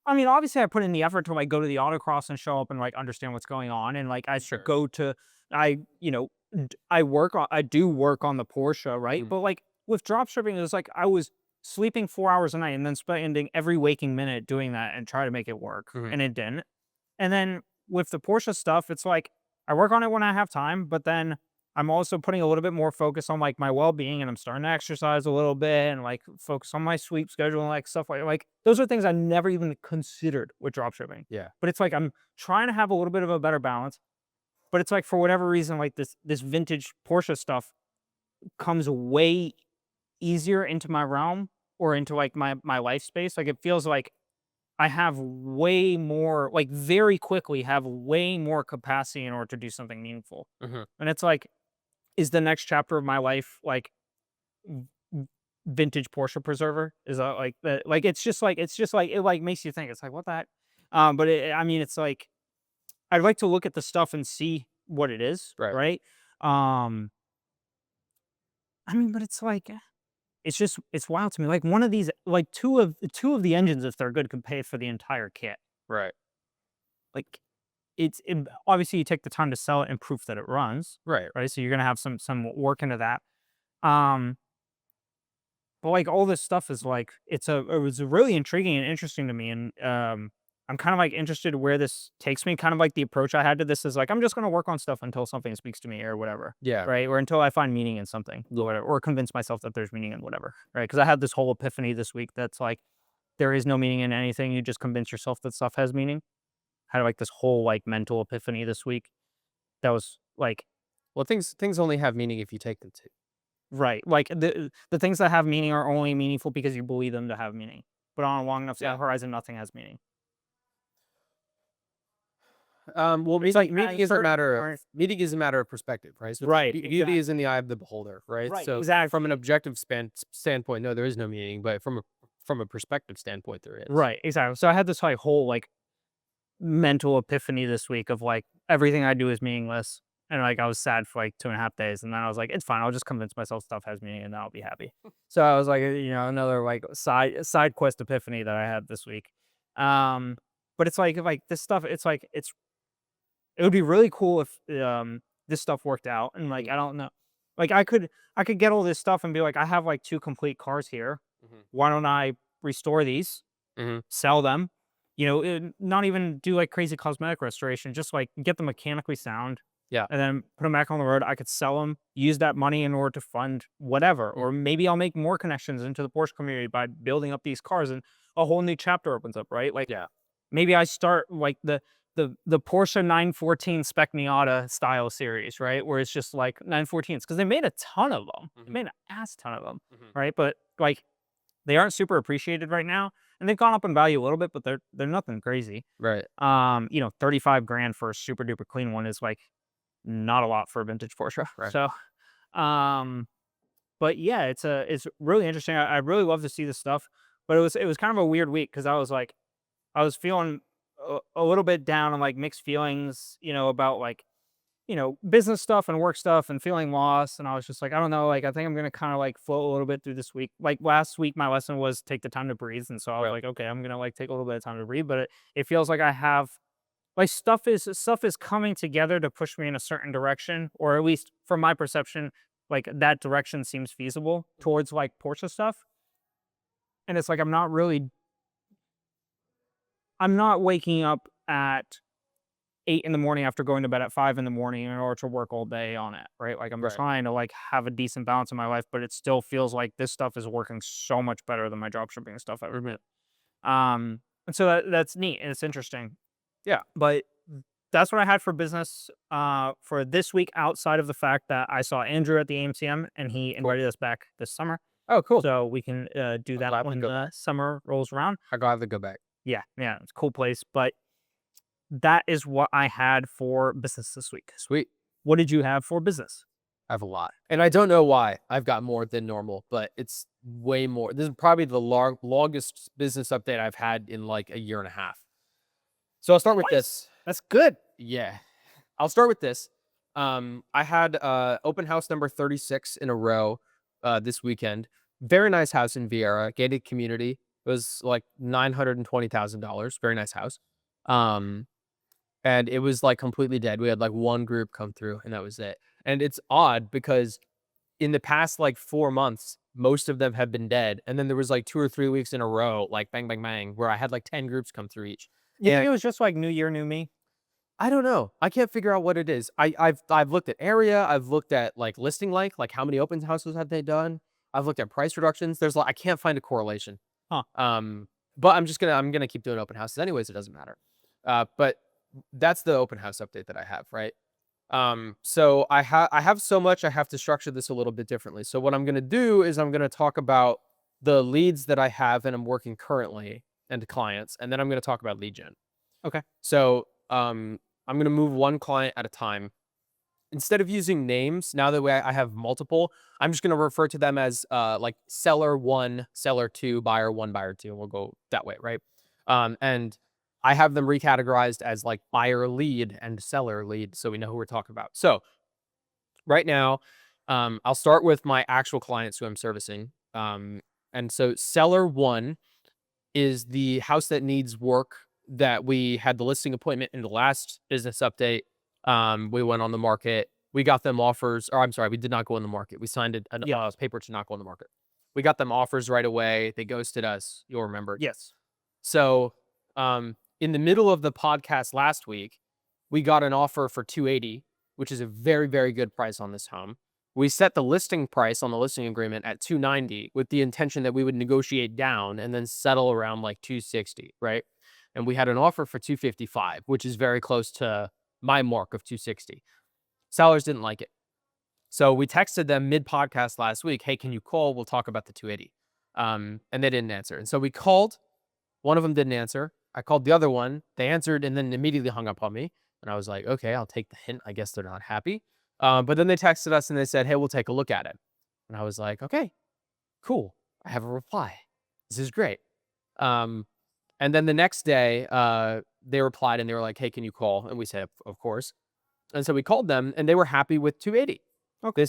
I mean obviously I put in the effort to like go to the autocross and show up and like understand what's going on and like Sure. go to I you know I do work on the Porsche, right? Mhm. But like with drop shipping it was like I was sleeping 4 hours a night and then spending every waking minute doing that and try to make it work Mhm. and it didn't. And then with the Porsche stuff, it's like I work on it when I have time, but then I'm also putting a little bit more focus on like my well-being and I'm starting to exercise a little bit and like focus on my sleep schedule and like stuff like those are things I never even considered with drop shipping. Yeah. But it's like I'm trying to have a little bit of a better balance. But it's like for whatever reason, like this vintage Porsche stuff comes way easier into my realm or into like my life space. Like it feels like I have way more, like very quickly have way more capacity in order to do something meaningful. Mhm. And it's like, is the next chapter of my life like v- vintage Porsche preserver? Is that like that? Like it's just like it like makes you think. It's like what the heck? But I mean, it's like I'd like to look at the stuff and see what it is, Right. right? Um, I mean, but it's like it's just it's wild to me. Like one of these, like two of the engines, if they're good, could pay for the entire kit. Right. Like obviously you take the time to sell it and proof that it runs, Right. right? So you're gonna have some work into that. Um, but like all this stuff is like it was really intriguing and interesting to me, and I'm kind of like interested where this takes me. Kind of like the approach I had to this is like I'm just gonna work on stuff until something speaks to me or whatever, Yeah. right? Or until I find meaning in something, or whatever, or convince myself that there's meaning in whatever, right? Because I had this whole epiphany this week that's like there is no meaning in anything. You just convince yourself that stuff has meaning. Had like this whole like mental epiphany this week that was like Well, things only have meaning if you take them to. right. Like the things that have meaning are only meaningful because you believe them to have meaning. But on a long enough Yeah. horizon, nothing has meaning. Well, It's like meaning is a matter of perspective, right? So right, beauty is in the eye of the beholder, right? right, So from an exactly. objective standpoint, no, there is no meaning, but from a perspective standpoint, there is. Right, exactly. So I had this like whole like mental epiphany this week of like everything I do is meaningless. And like I was sad for like 2.5 days. And then I was like, it's fine. I'll just convince myself stuff has meaning and then I'll be happy. So I was like, another like side quest epiphany that I had this week. Um, but it's like this stuff, it's like it would be really cool if this stuff worked out. And like Mhm. I don't know. Like I could get all this stuff and be like, I have like 2 complete cars here. Mhm. Why don't I restore these? Mhm. Sell them, not even do like crazy cosmetic restoration, just like get them mechanically sound Yeah. and then put them back on the road. I could sell them, use that money in order to fund whatever, Mhm. or maybe I'll make more connections into the Porsche community by building up these cars and a whole new chapter opens up, right? Like Yeah. maybe I start like the Porsche 914 Spec Miata style series, right? Where it's just like 914s because they made a ton of them. They Mhm. made an ass ton of them, Mhm. right? But like they aren't super appreciated right now, and they've gone up in value a little bit, but they're nothing crazy. Right. 35 grand for a super duper clean one is like not a lot for a vintage Porsche. Right. So, um, But yeah, it's really interesting. I really love to see this stuff, but it was kind of a weird week because I was feeling a little bit down and like mixed feelings, about like business stuff and work stuff and feeling lost. And I was just like, I don't know, like I think I'm gonna kind of like float a little bit through this week. Like last week, my lesson was take the time to breathe, and so I was Right. like, okay, I'm gonna like take a little bit of time to breathe. But it feels like I have like stuff is coming together to push me in a certain direction, or at least from my perception, like that direction seems feasible towards like Porsche stuff. And it's like I'm not waking up at 8 in the morning after going to bed at 5 in the morning in order to work all day on it, right? Like I'm Right. trying to like have a decent balance in my life, but it still feels like this stuff is working so much better than my job shipping stuff ever been. And so that's neat and it's interesting. Yeah. But that's what I had for business for this week, outside of the fact that I saw Andrew at the AMCM and he Cool. invited us back this summer. Oh, cool. So we can do I'll that gladly when go. the summer rolls around. I'll gladly go back. Yeah, yeah, it's a cool place. But that is what I had for business this week. Sweet. What did you have for business? I have a lot. And I don't know why I've got more than normal, but it's way more. This is probably the longest business update I've had in like a year and a half. So I'll start with this. That's good. Yeah. I'll start with this. I had open house number 36 in a row this weekend. Very nice house in Vieira, gated community. It was like $920,000. Very nice house. Um, and it was like completely dead. We had like one group come through, and that was it. And it's odd because in the past like 4 months, most of them have been dead. And then there was like 2 or 3 weeks in a row, like bang, bang, bang, where I had like 10 groups come through each. You think And it was just like New Year, New Me? I don't know. I can't figure out what it is. I've looked at area. I've looked at like listing like how many open houses have they done. I've looked at price reductions. There's like I can't find a correlation. Huh. But I'm gonna keep doing open houses anyways. It doesn't matter. But that's the open house update that I have, right? So I have so much. I have to structure this a little bit differently. So what I'm gonna do is I'm gonna talk about the leads that I have and I'm working currently and clients, and then I'm gonna talk about lead gen. Okay. So I'm going to move one client at a time. Instead of using names, now that I have multiple, I'm just going to refer to them as like seller one, seller two, buyer one, buyer two, and we'll go that way, right? And I have them recategorized as like buyer lead and seller lead, so we know who we're talking about. So right now, I'll start with my actual clients who I'm servicing. And so seller one is the house that needs work that we had the listing appointment in the last business update. We went on the market. We got them offers, or I'm sorry, we did not go on the market. We signed a Yes. paper to not go on the market. We got them offers right away. They ghosted us. You'll remember. Yes. So, in the middle of the podcast last week, we got an offer for 280, which is a very, very good price on this home. We set the listing price on the listing agreement at 290 with the intention that we would negotiate down and then settle around like 260, right? And we had an offer for 255, which is very close to my mark of 260. Sellers didn't like it. So we texted them mid podcast last week, hey, can you call? We'll talk about the 280. And they didn't answer. And so we called. One of them didn't answer. I called the other one. They answered and then immediately hung up on me. And I was like, okay, I'll take the hint. I guess they're not happy. But then they texted us and they said, hey, we'll take a look at it. And I was like, okay, cool. I have a reply. This is great. And then the next day, they replied and they were like, hey, can you call? And we said, of course. And so we called them and they were happy with 280. Okay. They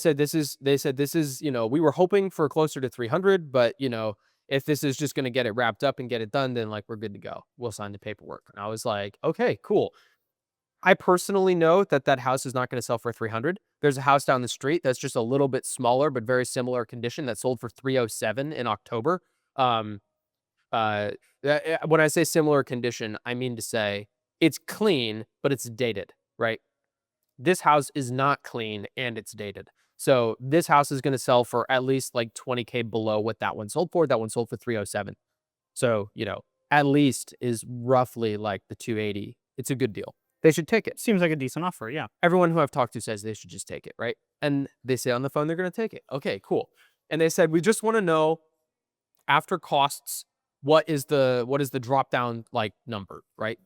said this is, we were hoping for closer to 300, but if this is just going to get it wrapped up and get it done, then like we're good to go. We'll sign the paperwork. And I was like, okay, cool. I personally know that that house is not going to sell for 300. There's a house down the street that's just a little bit smaller, but very similar condition that sold for 307 in October. Um, when I say similar condition, I mean to say it's clean, but it's dated, right? This house is not clean and it's dated. So this house is going to sell for at least like 20K below what that one sold for. That one sold for 307. So, at least is roughly like the 280. It's a good deal. They should take it. Seems like a decent offer. Yeah. Everyone who I've talked to says they should just take it, right? And they say on the phone they're going to take it. Okay, cool. And they said, we just want to know after costs, what is the drop down like number, right?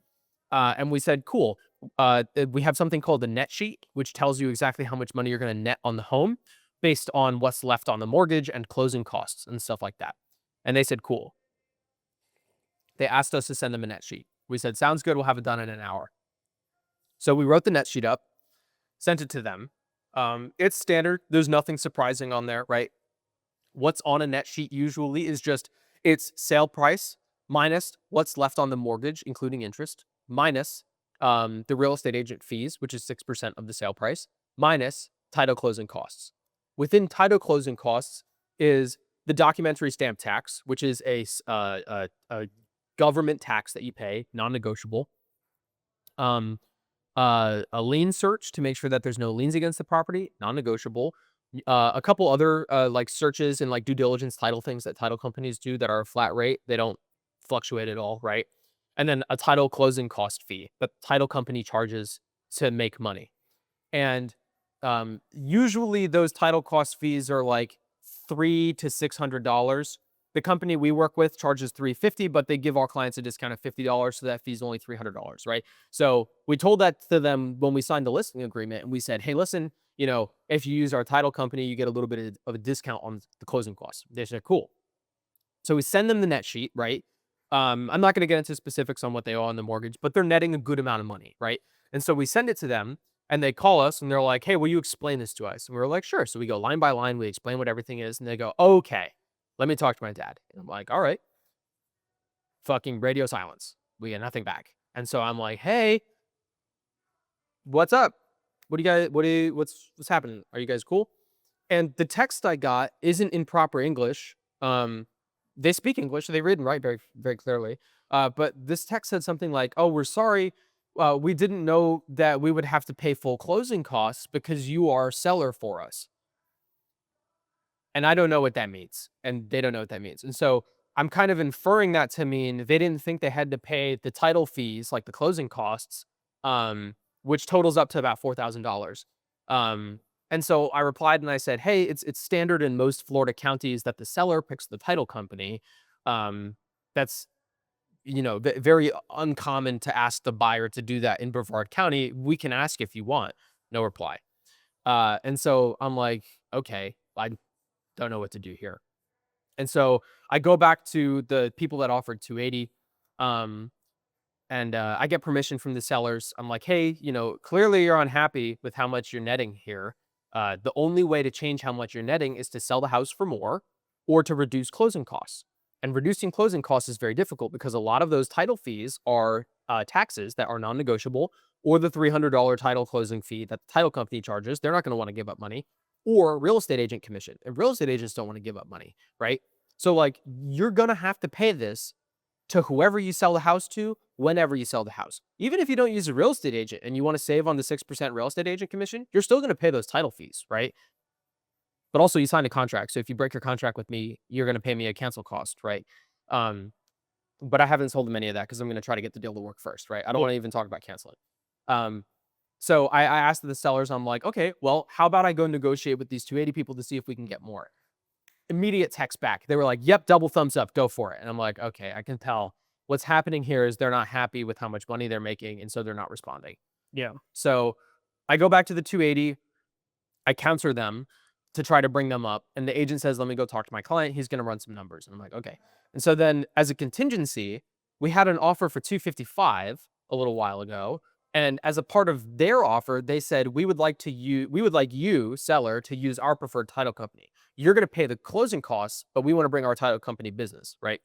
And we said, cool. We have something called the net sheet, which tells you exactly how much money you're going to net on the home. based on what's left on the mortgage and closing costs and stuff like that. And they said, cool. They asked us to send them a net sheet. We said, sounds good. We'll have it done in an hour. So we wrote the net sheet up, sent it to them. It's standard. There's nothing surprising on there, right? What's on a net sheet usually is just its sale price minus what's left on the mortgage, including interest, minus the real estate agent fees, which is 6% of the sale price, minus title closing costs. Within title closing costs is the documentary stamp tax, which is a government tax that you pay, non-negotiable. A lien search to make sure that there's no liens against the property, non-negotiable. A couple other like searches and like due diligence title things that title companies do that are a flat rate. They don't fluctuate at all, right? And then a title closing cost fee that the title company charges to make money. And usually those title cost fees are like $300 to $600. The company we work with charges $350, but they give our clients a discount of $50, so that fee is only $300, right? So we told that to them when we signed the listing agreement, and we said, hey, listen, if you use our title company, you get a little bit of a discount on the closing costs. They said, cool. So we send them the net sheet, right? I'm not going to get into specifics on what they owe on the mortgage, but they're netting a good amount of money, right? And so we send it to them, and they call us, and they're like, hey, will you explain this to us? And we're like, sure. So we go line by line, we explain what everything is, and they go, okay, let me talk to my dad. And I'm like, all right. Fucking radio silence. We get nothing back. And so I'm like, hey, what's up? What's happening? Are you guys cool? And the text I got isn't in proper English. They speak English, so they read and write very, very clearly. But this text said something like, oh, we're sorry. We didn't know that we would have to pay full closing costs because you are a seller for us. And I don't know what that means. And they don't know what that means. And so I'm kind of inferring that to mean they didn't think they had to pay the title fees, like the closing costs, which totals up to about $4,000. And so I replied and I said, hey, it's standard in most Florida counties that the seller picks the title company. That's very uncommon to ask the buyer to do that in Brevard County. We can ask if you want. No reply. And so I'm like, okay, I don't know what to do here. And so I go back to the people that offered 280. And I get permission from the sellers. I'm like, hey, clearly you're unhappy with how much you're netting here. The only way to change how much you're netting is to sell the house for more or to reduce closing costs. And reducing closing costs is very difficult because a lot of those title fees are taxes that are non-negotiable, or the $300 title closing fee that the title company charges. They're not going to want to give up money, or real estate agent commission. And real estate agents don't want to give up money, right? So like you're going to have to pay this to whoever you sell the house to whenever you sell the house. Even if you don't use a real estate agent and you want to save on the 6% real estate agent commission, you're still going to pay those title fees, right? But also you signed a contract. So if you break your contract with me, you're going to pay me a cancel cost, right? But I haven't told them any of that because I'm going to try to get the deal to work first, right? I don't want to even talk about canceling. So I asked the sellers, I'm like, okay, well, how about I go negotiate with these 280 people to see if we can get more? Immediate text back. They were like, yep, double thumbs up, go for it. And I'm like, okay, I can tell what's happening here is they're not happy with how much money they're making, and so they're not responding. Yeah. So I go back to the 280. I counter them to try to bring them up. And the agent says, let me go talk to my client. He's going to run some numbers. And I'm like, okay. And so then as a contingency, we had an offer for 255 a little while ago. And as a part of their offer, they said, we would like you, seller, to use our preferred title company. You're going to pay the closing costs, but we want to bring our title company business, right?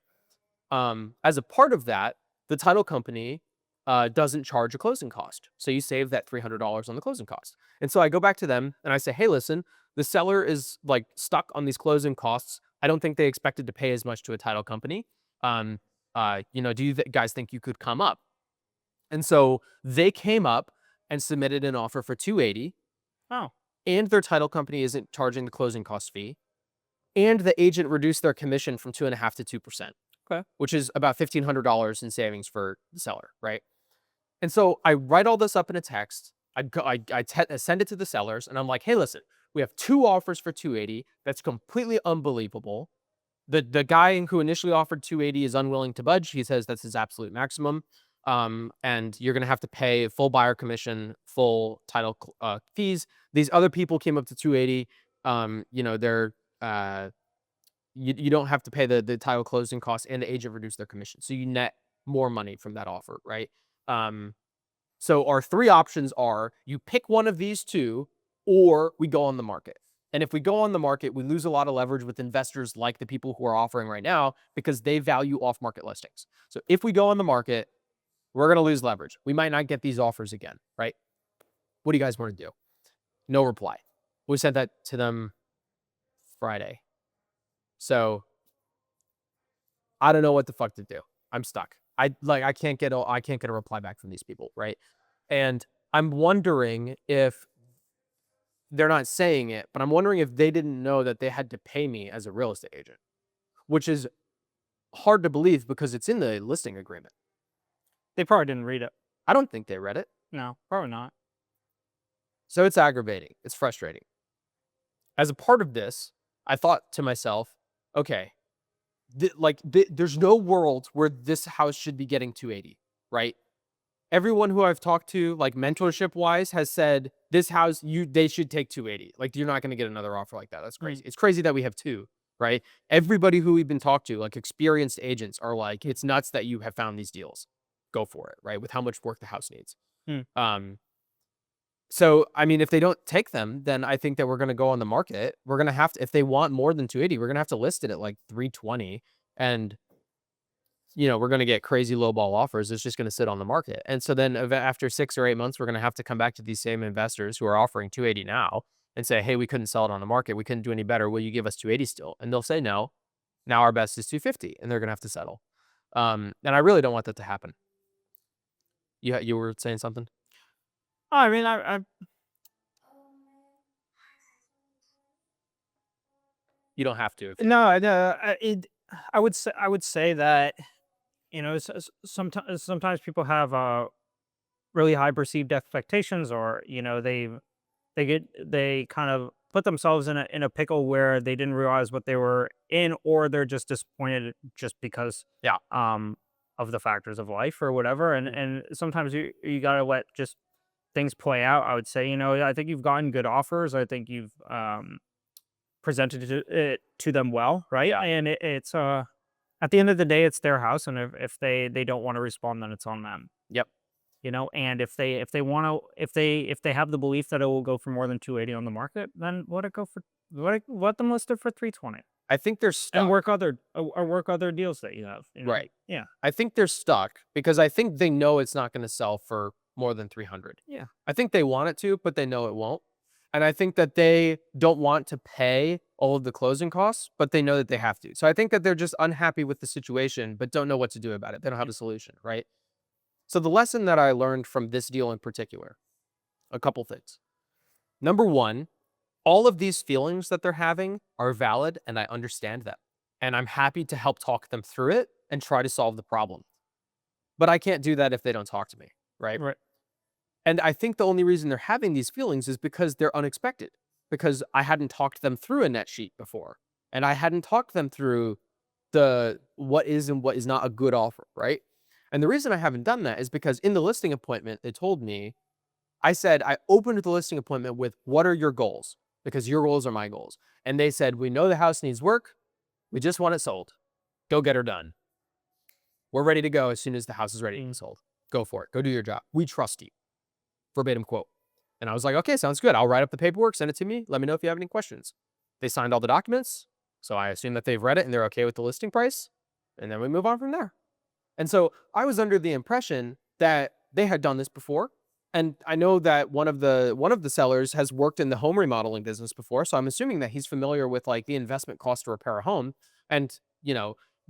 As a part of that, the title company doesn't charge a closing cost. So you save that $300 on the closing cost. And so I go back to them and I say, hey, listen, the seller is like stuck on these closing costs. I don't think they expected to pay as much to a title company. Do you guys think you could come up? And so they came up and submitted an offer for 280. Oh, And their title company isn't charging the closing cost fee. And the agent reduced their commission from 2.5% to 2%. okay. Which is about $1,500 in savings for the seller, right? And so I write all this up in a text. I send it to the sellers, and I'm like, hey, listen, we have two offers for 280. That's completely unbelievable. The guy who initially offered 280 is unwilling to budge. He says that's his absolute maximum. And you're going to have to pay full buyer commission, full title fees. These other people came up to 280. They're you don't have to pay the title closing costs, and the agent reduced their commission, so you net more money from that offer, right? So our three options are: you pick one of these two, or we go on the market. And if we go on the market, we lose a lot of leverage with investors like the people who are offering right now because they value off-market listings. So if we go on the market, we're going to lose leverage. We might not get these offers again, right? What do you guys want to do? No reply. We sent that to them Friday. So I don't know what the fuck to do. I'm stuck. I can't get a reply back from these people, right? And I'm wondering if they're not saying it, but I'm wondering if they didn't know that they had to pay me as a real estate agent, which is hard to believe because it's in the listing agreement. They probably didn't read it. I don't think they read it. No, probably not. So it's aggravating. It's frustrating. As a part of this, I thought to myself, okay, there's no world where this house should be getting 280, right? Everyone who I've talked to, like mentorship wise, has said this house, they should take 280. Like, you're not going to get another offer like that. That's crazy. It's crazy that we have two, right? Everybody who we've been talked to, like experienced agents, are like, it's nuts that you have found these deals. Go for it, right? With how much work the house needs. So, I mean, if they don't take them, then I think that we're going to go on the market. We're going to have to, if they want more than 280, we're going to have to list it at like 320. And, we're going to get crazy lowball offers. It's just going to sit on the market. And so then after 6 or 8 months, we're going to have to come back to these same investors who are offering 280 now and say, hey, we couldn't sell it on the market. We couldn't do any better. Will you give us 280 still? And they'll say no. Now our best is 250, and they're going to have to settle. And I really don't want that to happen. You were saying something? I mean, I You don't have to. no, I would say that sometimes people have really high perceived expectations, or they kind of put themselves in a pickle where they didn't realize what they were in, or they're just disappointed just because Yeah. of the factors of life or whatever. And sometimes you gotta let just things play out. I would say, I think you've gotten good offers. I think you've presented it to them well, right? And it's at the end of the day, it's their house, and if they don't want to respond, then it's on them. Yep. And if they want to, if they have the belief that it will go for more than 280 on the market, then let them list it for 320 I think they're stuck. and work other deals that you have. Right. Yeah. I think they're stuck because I think they know it's not going to sell for more than 300. Yeah. I think they want it to, but they know it won't. And I think that they don't want to pay all of the closing costs, but they know that they have to. So I think that they're just unhappy with the situation, but don't know what to do about it. They don't have a solution, right? So the lesson that I learned from this deal in particular, a couple things. Number one, all of these feelings that they're having are valid, and I understand them. And I'm happy to help talk them through it and try to solve the problem. But I can't do that if they don't talk to me, right? Right. And I think the only reason they're having these feelings is because they're unexpected, because I hadn't talked them through a net sheet before. And I hadn't talked them through the what is and what is not a good offer, right? And the reason I haven't done that is because in the listing appointment, they told me, I opened the listing appointment with, what are your goals? Because your goals are my goals. And they said, we know the house needs work. We just want it sold. Go get her done. We're ready to go as soon as the house is ready to be sold. Go for it. Go do your job. We trust you. Verbatim quote. And I was like, okay, sounds good. I'll write up the paperwork, send it to me. Let me know if you have any questions. They signed all the documents. So I assume that they've read it and they're okay with the listing price. And then we move on from there. And so I was under the impression that they had done this before. And I know that one of the sellers has worked in the home remodeling business before. So I'm assuming that he's familiar with like the investment cost to repair a home. And,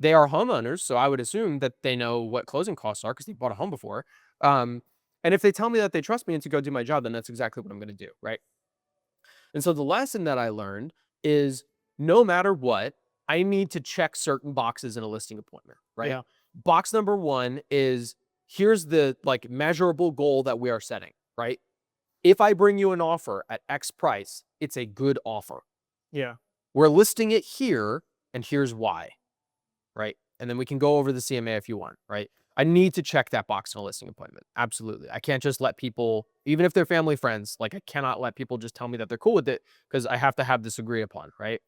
they are homeowners. So I would assume that they know what closing costs are because they bought a home before. And if they tell me that they trust me and to go do my job, then that's exactly what I'm going to do, right? And so the lesson that I learned is, no matter what, I need to check certain boxes in a listing appointment, right? Yeah. Box number one is, here's the like measurable goal that we are setting, right? If I bring you an offer at X price, it's a good offer. Yeah. We're listing it here, and here's why, right? And then we can go over the CMA if you want, right? I need to check that box in a listing appointment. Absolutely. I can't just let people, even if they're family friends, like I cannot let people just tell me that they're cool with it because I have to have this agreed upon, right?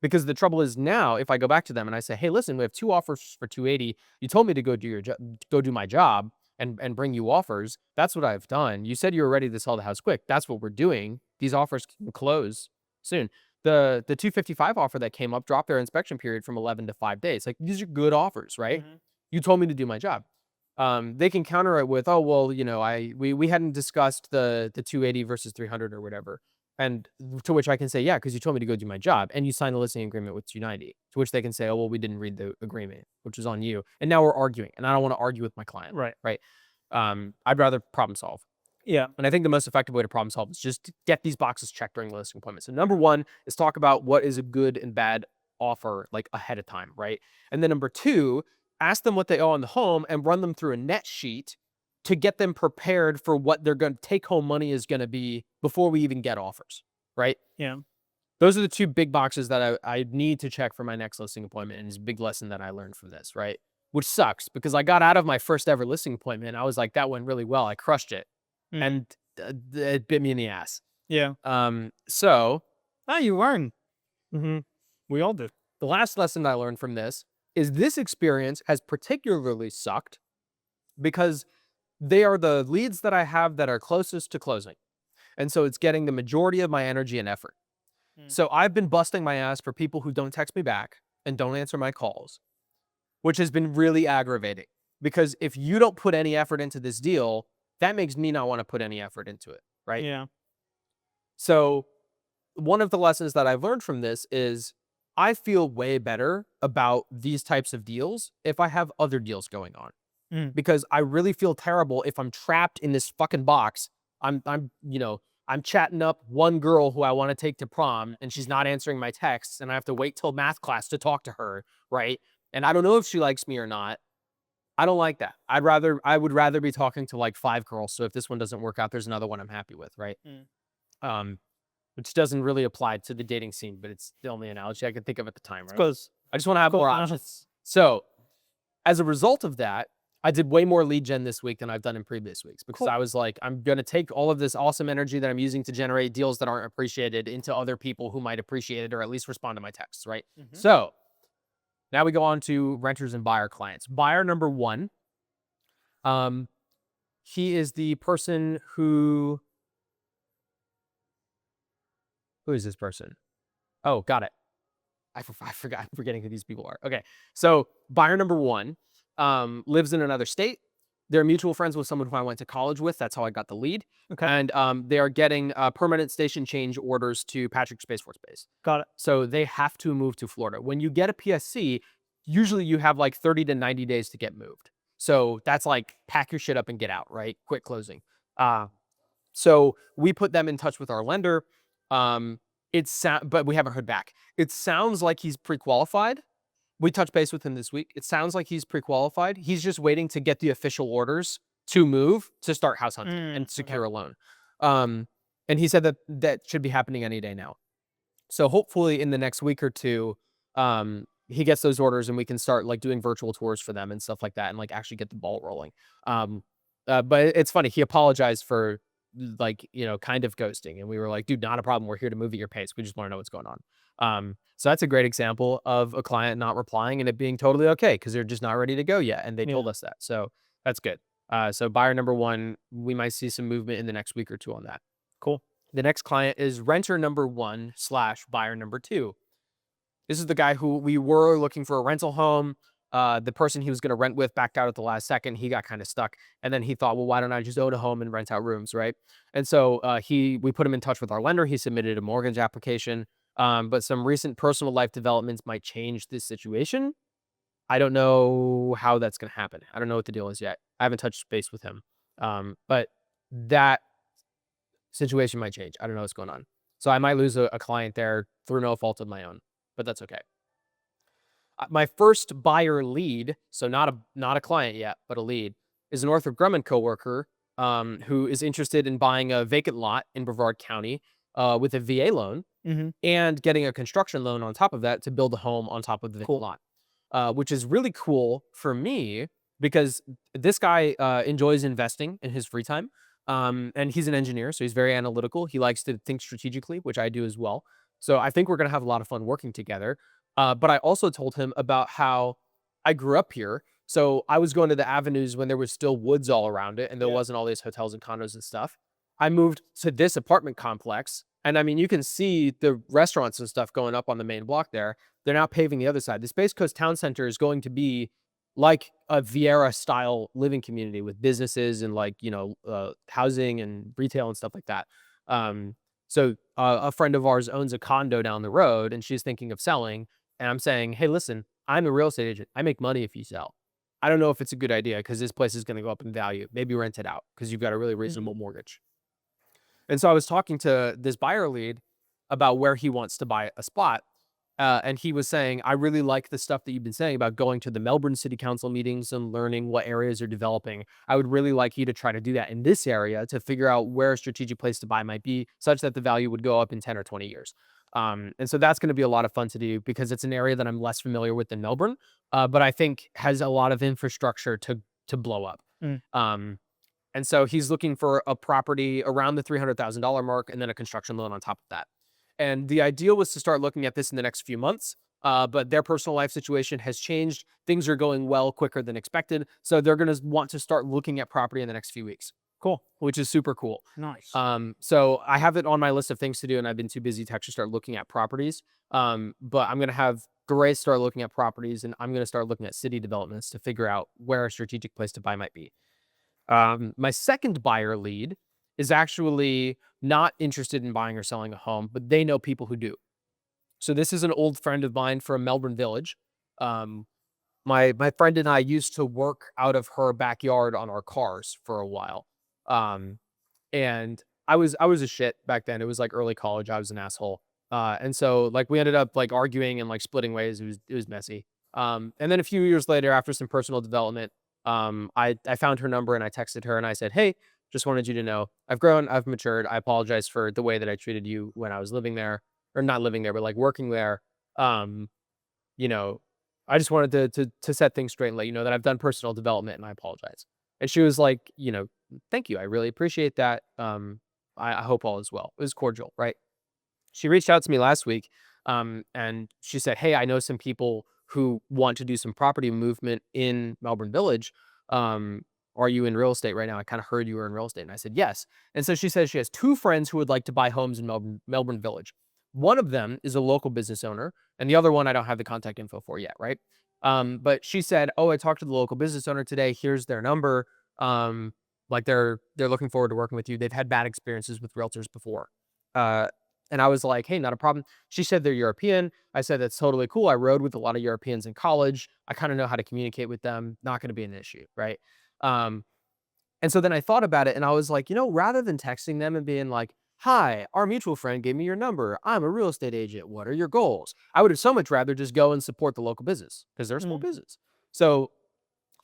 Because the trouble is now, if I go back to them and I say, hey, listen, we have 2 offers for 280. You told me to go do your go do my job and bring you offers. That's what I've done. You said you were ready to sell the house quick. That's what we're doing. These offers can close soon. The 255 offer that came up dropped their inspection period from 11 to 5 days. Like these are good offers, right? You told me to do my job. They can counter it with, oh well, we hadn't discussed the 280 versus 300 or whatever, and to which I can say, yeah, because you told me to go do my job, and you signed the listing agreement with 290. To which they can say, oh well, we didn't read the agreement, which is on you, and now we're arguing, and I don't want to argue with my client, Right. right? I'd rather problem solve. Yeah. And I think the most effective way to problem solve is just to get these boxes checked during the listing appointment. So number one is talk about what is a good and bad offer like ahead of time, right? And then number two, ask them what they owe on the home and run them through a net sheet to get them prepared for what their take home money is going to be before we even get offers, right? Yeah. Those are the 2 big boxes that I need to check for my next listing appointment. And it's a big lesson that I learned from this, right? Which sucks because I got out of my first ever listing appointment. I was like, that went really well. I crushed it. And it bit me in the ass. Yeah. So You learn. We all do. the last lesson I learned from this is this experience has particularly sucked because they are the leads that I have that are closest to closing. And so it's getting the majority of my energy and effort. So I've been busting my ass for people who don't text me back and don't answer my calls, which has been really aggravating because if you don't put any effort into this deal, that makes me not want to put any effort into it, right? Yeah. So one of the lessons that I've learned from this is I feel way better about these types of deals if I have other deals going on. Because I really feel terrible if I'm trapped in this fucking box. I'm chatting up one girl who I want to take to prom and she's not answering my texts and I have to wait till math class to talk to her, right? And I don't know if she likes me or not. I don't like that. I would rather be talking to like 5 girls. So if this one doesn't work out, there's another one I'm happy with, right? Which doesn't really apply to the dating scene, but it's the only analogy I can think of at the time, right? Because I just want to have more options. So as a result of that, I did way more lead gen this week than I've done in previous weeks because I was like, I'm going to take all of this awesome energy that I'm using to generate deals that aren't appreciated into other people who might appreciate it or at least respond to my texts, right? So now we go on to renters and buyer clients. Buyer number 1, he is the person who is this person? Oh, got it. I forgot. I'm forgetting who these people are. Okay. So buyer number 1 lives in another state. They're mutual friends with someone who I went to college with. That's how I got the lead. Okay. And they are getting permanent station change orders to Patrick Space Force Base. Got it. So they have to move to Florida. When you get a PSC, usually you have like 30 to 90 days to get moved. So that's like pack your shit up and get out, right? Quick closing. So we put them in touch with our lender. But we haven't heard back. It sounds like he's pre-qualified. We touched base with him this week. It sounds like he's pre-qualified. He's just waiting to get the official orders to move to start house hunting and secure a loan. And he said that should be happening any day now. So hopefully in the next week or two, he gets those orders and we can start like doing virtual tours for them and stuff like that and like actually get the ball rolling. But it's funny. He apologized for kind of ghosting. And we were like, dude, not a problem. We're here to move at your pace. We just want to know what's going on. So that's a great example of a client not replying and it being totally okay because they're just not ready to go yet. And they told us that. So that's good. So buyer number 1, we might see some movement in the next week or 2 on that. Cool. The next client is renter number 1 / buyer number 2. This is the guy who we were looking for a rental home. The person he was going to rent with backed out at the last second. He got kind of stuck. And then he thought, well, why don't I just own a home and rent out rooms, right? And so we put him in touch with our lender. He submitted a mortgage application. But some recent personal life developments might change this situation. I don't know how that's going to happen. I don't know what the deal is yet. I haven't touched base with him. But that situation might change. I don't know what's going on. So I might lose a client there through no fault of my own, but that's okay. My first buyer lead, so not a client yet, but a lead, is a Northrop Grumman coworker who is interested in buying a vacant lot in Brevard County with a VA loan and getting a construction loan on top of that to build a home on top of the vacant lot. which is really cool for me because this guy enjoys investing in his free time. And he's an engineer, so he's very analytical. He likes to think strategically, which I do as well. So I think we're going to have a lot of fun working together. But I also told him about how I grew up here. So I was going to the avenues when there was still woods all around it and there Yeah. wasn't all these hotels and condos and stuff. I moved to this apartment complex. And I mean, you can see the restaurants and stuff going up on the main block there. They're now paving the other side. The Space Coast Town Center is going to be like a Vieira style living community with businesses and like, housing and retail and stuff like that. So a friend of ours owns a condo down the road and she's thinking of selling. And I'm saying, hey, listen, I'm a real estate agent. I make money if you sell. I don't know if it's a good idea because this place is going to go up in value. Maybe rent it out because you've got a really Mhm. reasonable mortgage. And so I was talking to this buyer lead about where he wants to buy a spot. And he was saying, I really like the stuff that you've been saying about going to the Melbourne City Council meetings and learning what areas are developing. I would really like you to try to do that in this area to figure out where a strategic place to buy might be, such that the value would go up in 10 or 20 years. And so that's going to be a lot of fun to do because it's an area that I'm less familiar with than Melbourne, but I think has a lot of infrastructure to blow up. Mm. Um, and so he's looking for a property around the $300,000 mark and then a construction loan on top of that. And the ideal was to start looking at this in the next few months. But their personal life situation has changed. Things are going well quicker than expected. So they're going to want to start looking at property in the next few weeks, Cool. which is super cool. Nice. So I have it on my list of things to do, and I've been too busy to actually start looking at properties. But I'm going to have Grace start looking at properties, and I'm going to start looking at city developments to figure out where a strategic place to buy might be. My second buyer lead is actually not interested in buying or selling a home, but they know people who do. So this is an old friend of mine from Melbourne Village. Um, my friend and I used to work out of her backyard on our cars for a while. Um, and I was a shit back then. It was like early college. I was an asshole. And so like we ended up like arguing and like splitting ways. It was messy. And then a few years later, after some personal development, I found her number and I texted her and I said, "Hey, just wanted you to know I've grown, I've matured. I apologize for the way that I treated you when I was living there, or not living there, but like working there. Um, you know, I just wanted to set things straight and let you know that I've done personal development and I apologize." And she was like, "Thank you. I really appreciate that. I hope all is well." It was cordial, right? She reached out to me last week, and she said, "Hey, I know some people who want to do some property movement in Melbourne Village. Um, are you in real estate right now? I kind of heard you were in real estate." And I said, "Yes." And so she says she has two friends who would like to buy homes in Melbourne Village. One of them is a local business owner, and the other one I don't have the contact info for yet, right? But she said, "Oh, I talked to the local business owner today. Here's their number. Um, like they're looking forward to working with you. They've had bad experiences with realtors before." Uh, and I was like, "Hey, not a problem." She said they're European. I said, "That's totally cool. I rode with a lot of Europeans in college. I kind of know how to communicate with them. Not going to be an issue." Right. Um, and so then I thought about it and I was like, rather than texting them and being like, "Hi, our mutual friend gave me your number. I'm a real estate agent. What are your goals?" I would have so much rather just go and support the local business because they're a small Mm. business. So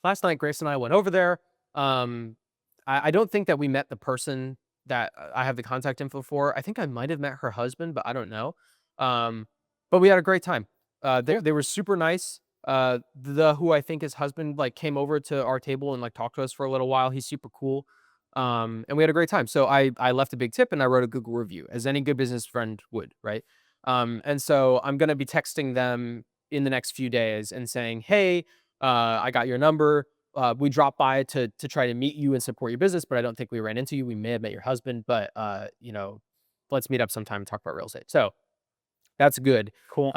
last night, Grace and I went over there. Um, I don't think that we met the person that I have the contact info for. I think I might have met her husband, but I don't know. Um, but we had a great time. They Cool. they were super nice. The who I think his husband like came over to our table and like talked to us for a little while. He's super cool. And we had a great time. So I left a big tip and I wrote a Google review, as any good business friend would, right? And so I'm gonna be texting them in the next few days and saying, "Hey, I got your number. We dropped by to try to meet you and support your business, but I don't think we ran into you. We may have met your husband, but let's meet up sometime and talk about real estate." So that's good. Cool.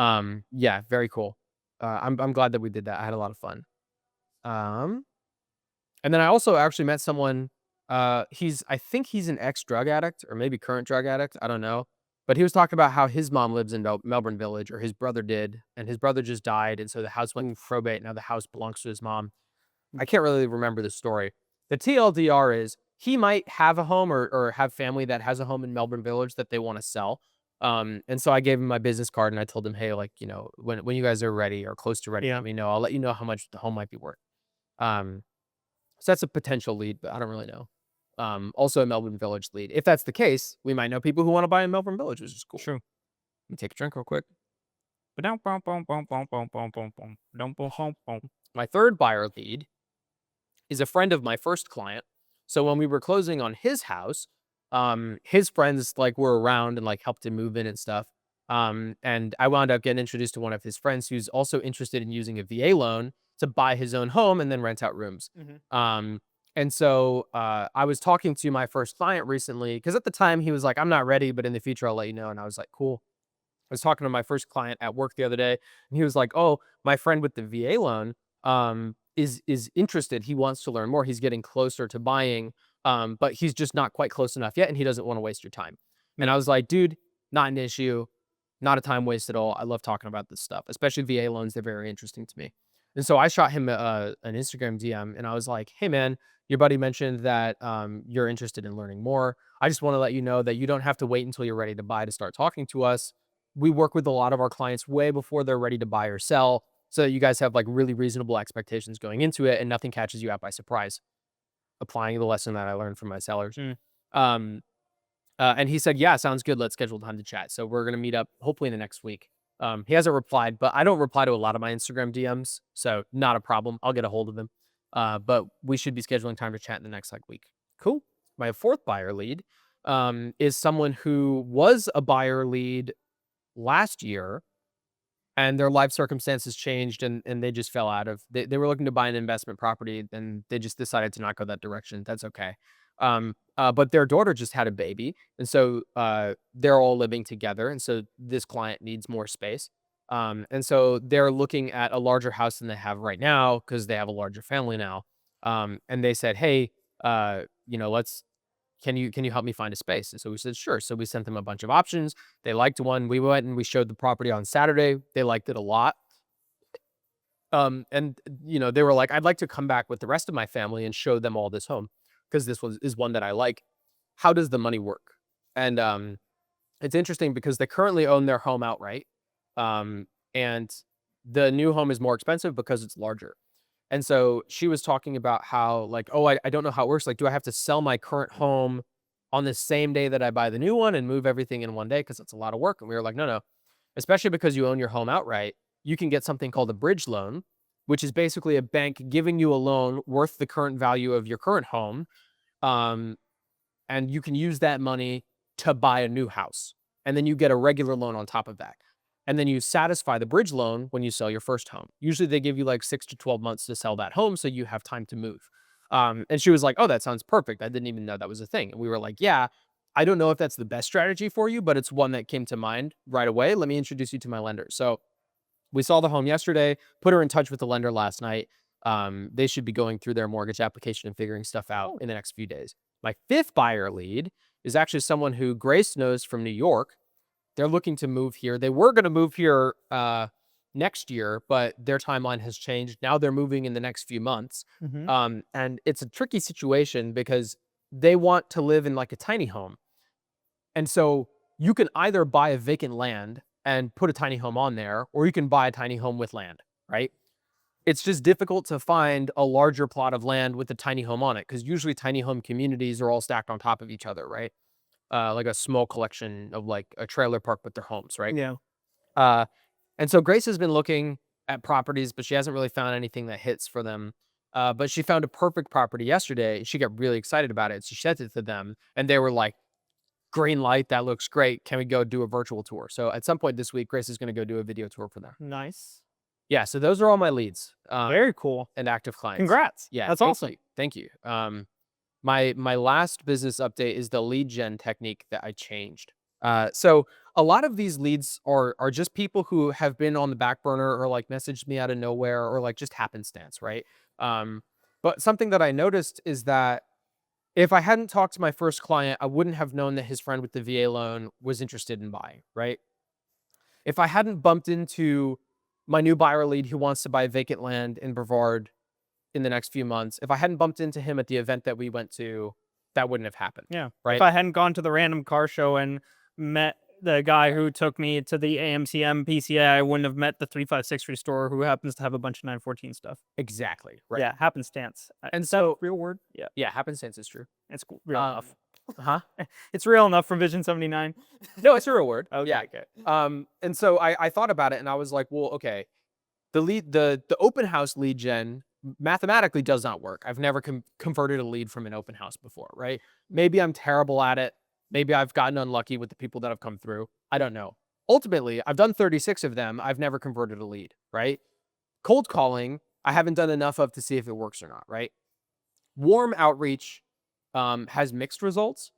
Yeah, very cool. I'm glad that we did that. I had a lot of fun. Um, and then I also actually met someone. I think he's an ex drug addict or maybe current drug addict. I don't know. But he was talking about how his mom lives in Melbourne Village, or his brother did, and his brother just died, and so the house went in probate. Now the house belongs to his mom. I can't really remember the story. The TLDR is he might have a home or have family that has a home in Melbourne Village that they want to sell. And so I gave him my business card and I told him, "Hey, like, when you guys are ready or close to ready, Yeah. let me know. I'll let you know how much the home might be worth." Um, so that's a potential lead, but I don't really know. Also a Melbourne Village lead. If that's the case, we might know people who want to buy in Melbourne Village, which is cool. True. Let me take a drink real quick. My third buyer lead is a friend of my first client. So when we were closing on his house, his friends like were around and like helped him move in and stuff. And I wound up getting introduced to one of his friends who's also interested in using a VA loan to buy his own home and then rent out rooms. And so I was talking to my first client recently because at the time he was like, "I'm not ready, but in the future I'll let you know." And I was like, "Cool." I was talking to my first client at work the other day, and he was like, "Oh, my friend with the VA loan is interested. He wants to learn more. He's getting closer to buying, but he's just not quite close enough yet, and he doesn't want to waste your time." And I was like, "Dude, not an issue, not a time waste at all. I love talking about this stuff, especially VA loans. They're very interesting to me." And so I shot him an Instagram DM, and I was like, "Hey, man, your buddy mentioned that you're interested in learning more. I just want to let you know that you don't have to wait until you're ready to buy to start talking to us. We work with a lot of our clients way before they're ready to buy or sell, so that you guys have like really reasonable expectations going into it and nothing catches you out by surprise." Applying the lesson that I learned from my sellers. Mm. Um, and he said, "Yeah, sounds good. Let's schedule time to chat." So we're gonna meet up hopefully in the next week. He hasn't replied, but I don't reply to a lot of my Instagram DMs, so not a problem. I'll get a hold of him. But we should be scheduling time to chat in the next like week. Cool. My fourth buyer lead is someone who was a buyer lead last year, and their life circumstances changed, and they just fell out of they were looking to buy an investment property, and they just decided to not go that direction. That's okay. But their daughter just had a baby, and so they're all living together, and so this client needs more space. And so they're looking at a larger house than they have right now because they have a larger family now. And they said, "Hey, let's can you help me find a space?" And so we said, "Sure." So we sent them a bunch of options. They liked one. We went and we showed the property on Saturday. They liked it a lot. And they were like, "I'd like to come back with the rest of my family and show them all this home because this is one that I like. How does the money work?" And it's interesting because they currently own their home outright. And the new home is more expensive because it's larger. And so she was talking about how, like, "Oh, I don't know how it works. Like, do I have to sell my current home on the same day that I buy the new one and move everything in one day? Because it's a lot of work." And we were like, "No, no. Especially because you own your home outright, you can get something called a bridge loan, which is basically a bank giving you a loan worth the current value of your current home. Um, and you can use that money to buy a new house. And then you get a regular loan on top of that. And then you satisfy the bridge loan when you sell your first home. Usually they give you like 6 to 12 months to sell that home so you have time to move." And she was like, "Oh, that sounds perfect. I didn't even know that was a thing." And we were like, "Yeah, I don't know if that's the best strategy for you, but it's one that came to mind right away. Let me introduce you to my lender." So we saw the home yesterday, put her in touch with the lender last night. They should be going through their mortgage application and figuring stuff out in the next few days. My fifth buyer lead is actually someone who Grace knows from New York. They're looking to move here. They were going to move here next year, but their timeline has changed. Now they're moving in the next few months. Mm-hmm. And it's a tricky situation because they want to live in like a tiny home. And so you can either buy a vacant land and put a tiny home on there, or you can buy a tiny home with land, right? It's just difficult to find a larger plot of land with a tiny home on it because usually tiny home communities are all stacked on top of each other, right? Like a small collection of like a trailer park with their homes, right? Yeah. Uh, and so Grace has been looking at properties, but she hasn't really found anything that hits for them. But she found a perfect property yesterday. She got really excited about it. She sent it to them, and they were like, "Green light, that looks great. Can we go do a virtual tour?" So at some point this week, Grace is going to go do a video tour for them. Nice. Yeah, so those are all my leads Very cool. and active clients. Congrats. Yeah, That's thank awesome. you. Thank you. My last business update is the lead gen technique that I changed. So a lot of these leads are just people who have been on the back burner or like messaged me out of nowhere or like just happenstance, right? But something that I noticed is that if I hadn't talked to my first client, I wouldn't have known that his friend with the VA loan was interested in buying, right? If I hadn't bumped into my new buyer lead who wants to buy vacant land in Brevard in the next few months, if I hadn't bumped into him at the event that we went to, that wouldn't have happened, Yeah. If right? I hadn't gone to the random car show and met the guy who took me to the AMCM PCA, I wouldn't have met the 356 restore who happens to have a bunch of 914 stuff. Exactly, right? Yeah, happenstance. And Is that a so, real word? Yeah, yeah, happenstance is true. it's cool. Real Um, enough. Huh? It's real enough for Vision 79. No, it's a real word. Okay, Yeah. okay. And so I thought about it and I was like, well, okay, the open house lead gen mathematically does not work. I've never converted a lead from an open house before, right? Maybe I'm terrible at it. Maybe I've gotten unlucky with the people that have come through. I don't know. Ultimately, I've done 36 of them. I've never converted a lead, right? Cold calling, I haven't done enough of to see if it works or not, right? Warm outreach has mixed results.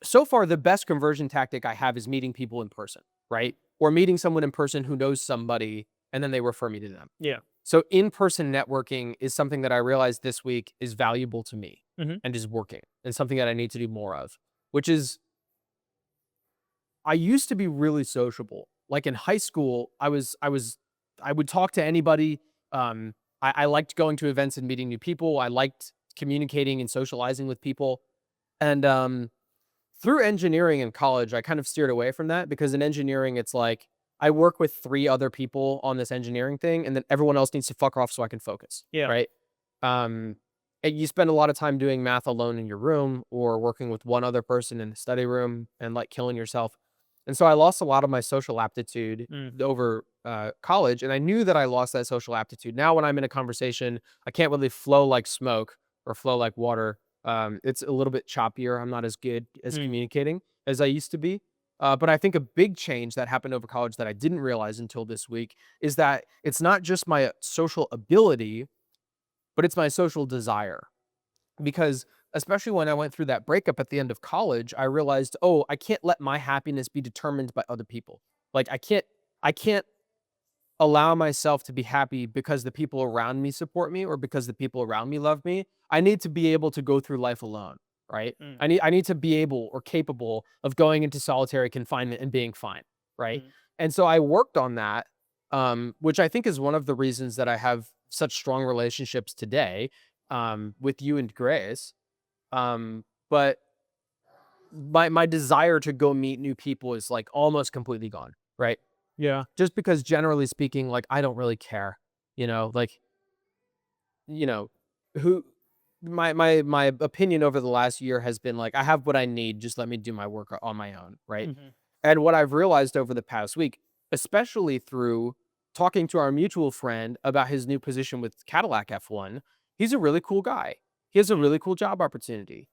So far, the best conversion tactic I have is meeting people in person, right? Or meeting someone in person who knows somebody and then they refer me to them. Yeah. So in-person networking is something that I realized this week is valuable to me Mhm. and is working and something that I need to do more of, which is I used to be really sociable. Like in high school, I would talk to anybody. I liked going to events and meeting new people. I liked communicating and socializing with people. And through engineering in college, I kind of steered away from that because in engineering, it's like I work with 3 other people on this engineering thing, and then everyone else needs to fuck off so I can focus, Yeah. right? Um, and you spend a lot of time doing math alone in your room or working with one other person in the study room and like killing yourself. And so I lost a lot of my social aptitude Mm. over college, and I knew that I lost that social aptitude. Now, when I'm in a conversation, I can't really flow like smoke or flow like water. It's a little bit choppier. I'm not as good as Mm. communicating as I used to be. But I think a big change that happened over college that I didn't realize until this week is that it's not just my social ability, but it's my social desire. Because especially when I went through that breakup at the end of college, I realized, oh, I can't let my happiness be determined by other people. Like I can't allow myself to be happy because the people around me support me or because the people around me love me. I need to be able to go through life alone, right? Mm. I need to be able or capable of going into solitary confinement and being fine, right? Mm. And so I worked on that, which I think is one of the reasons that I have such strong relationships today, with you and Grace. But my desire to go meet new people is like almost completely gone, right? Yeah. Just because generally speaking, like, I don't really care, like, you know, who my opinion over the last year has been like, I have what I need, just let me do my work on my own, right? Mhm. And what I've realized over the past week, especially through talking to our mutual friend about his new position with Cadillac F1, he's a really cool guy. He has a Mm. really cool job opportunity.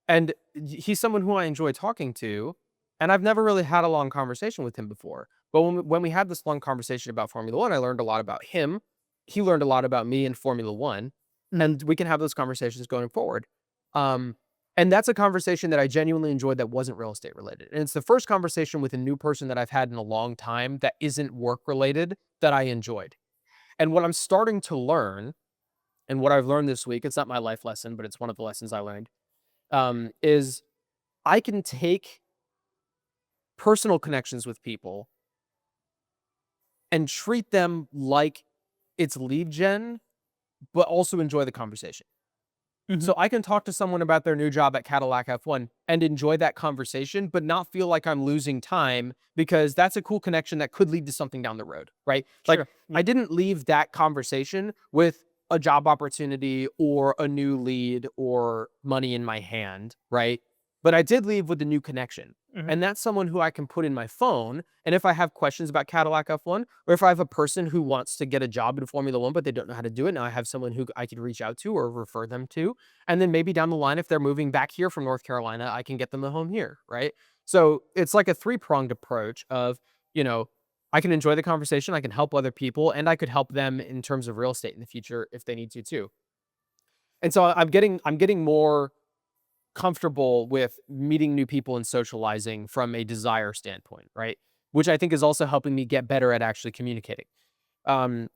And he's someone who I enjoy talking to, and I've never really had a long conversation with him before. But when we had this long conversation about Formula One, I learned a lot about him. He learned a lot about me in Formula One, Mm. and we can have those conversations going forward. Um, and that's a conversation that I genuinely enjoyed that wasn't real estate related. And it's the first conversation with a new person that I've had in a long time that isn't work related that I enjoyed. And what I'm starting to learn, and what I've learned this week, it's not my life lesson, but it's one of the lessons I learned, is I can take personal connections with people and treat them like it's lead gen, but also enjoy the conversation. Mhm. So I can talk to someone about their new job at Cadillac F1 and enjoy that conversation, but not feel like I'm losing time because that's a cool connection that could lead to something down the road, right? Like Sure. I Yeah. didn't leave that conversation with a job opportunity or a new lead or money in my hand, right? But I did leave with a new connection. Mhm. And that's someone who I can put in my phone. And if I have questions about Cadillac F1, or if I have a person who wants to get a job in Formula One, but they don't know how to do it, now I have someone who I could reach out to or refer them to. And then maybe down the line, if they're moving back here from North Carolina, I can get them a home here, right? So it's like a three-pronged approach of, you know, I can enjoy the conversation, I can help other people, and I could help them in terms of real estate in the future if they need to too. And so I'm getting more comfortable with meeting new people and socializing from a desire standpoint, right? Which I think is also helping me get better at actually communicating. Um,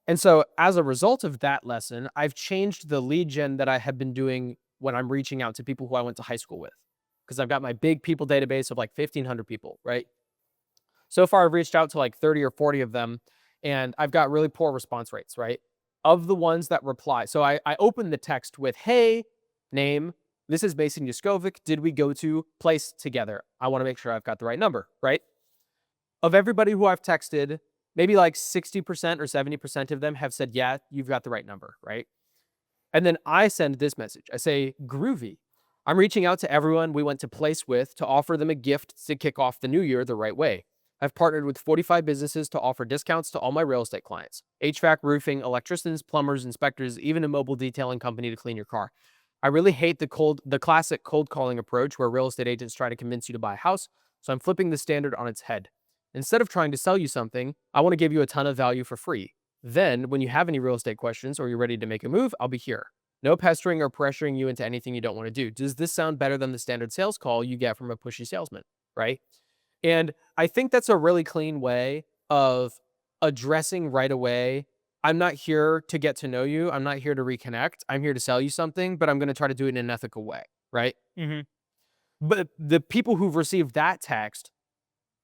and so as a result of that lesson, I've changed the lead gen that I have been doing when I'm reaching out to people who I went to high school with. Because I've got my big people database of like 1,500 people, right? So far, I've reached out to like 30 or 40 of them, and I've got really poor response rates, right? Of the ones that reply. So I open the text with, hey, name, this is Mason Yaskovic. Did we go to place together? I want to make sure I've got the right number, right? Of everybody who I've texted, maybe like 60% or 70% of them have said, yeah, you've got the right number, right? And then I send this message. I say, groovy. I'm reaching out to everyone we went to place with to offer them a gift to kick off the new year the right way. I've partnered with 45 businesses to offer discounts to all my real estate clients: HVAC, roofing, electricians, plumbers, inspectors, even a mobile detailing company to clean your car. I really hate the classic cold calling approach where real estate agents try to convince you to buy a house, so I'm flipping the standard on its head. Instead of trying to sell you something, I want to give you a ton of value for free. Then, when you have any real estate questions or you're ready to make a move, I'll be here. No pestering or pressuring you into anything you don't want to do. Does this sound better than the standard sales call you get from a pushy salesman? Right. And I think that's a really clean way of addressing right away. I'm not here to get to know you. I'm not here to reconnect. I'm here to sell you something, but I'm going to try to do it in an ethical way. Right. Mm-hmm. But the people who've received that text,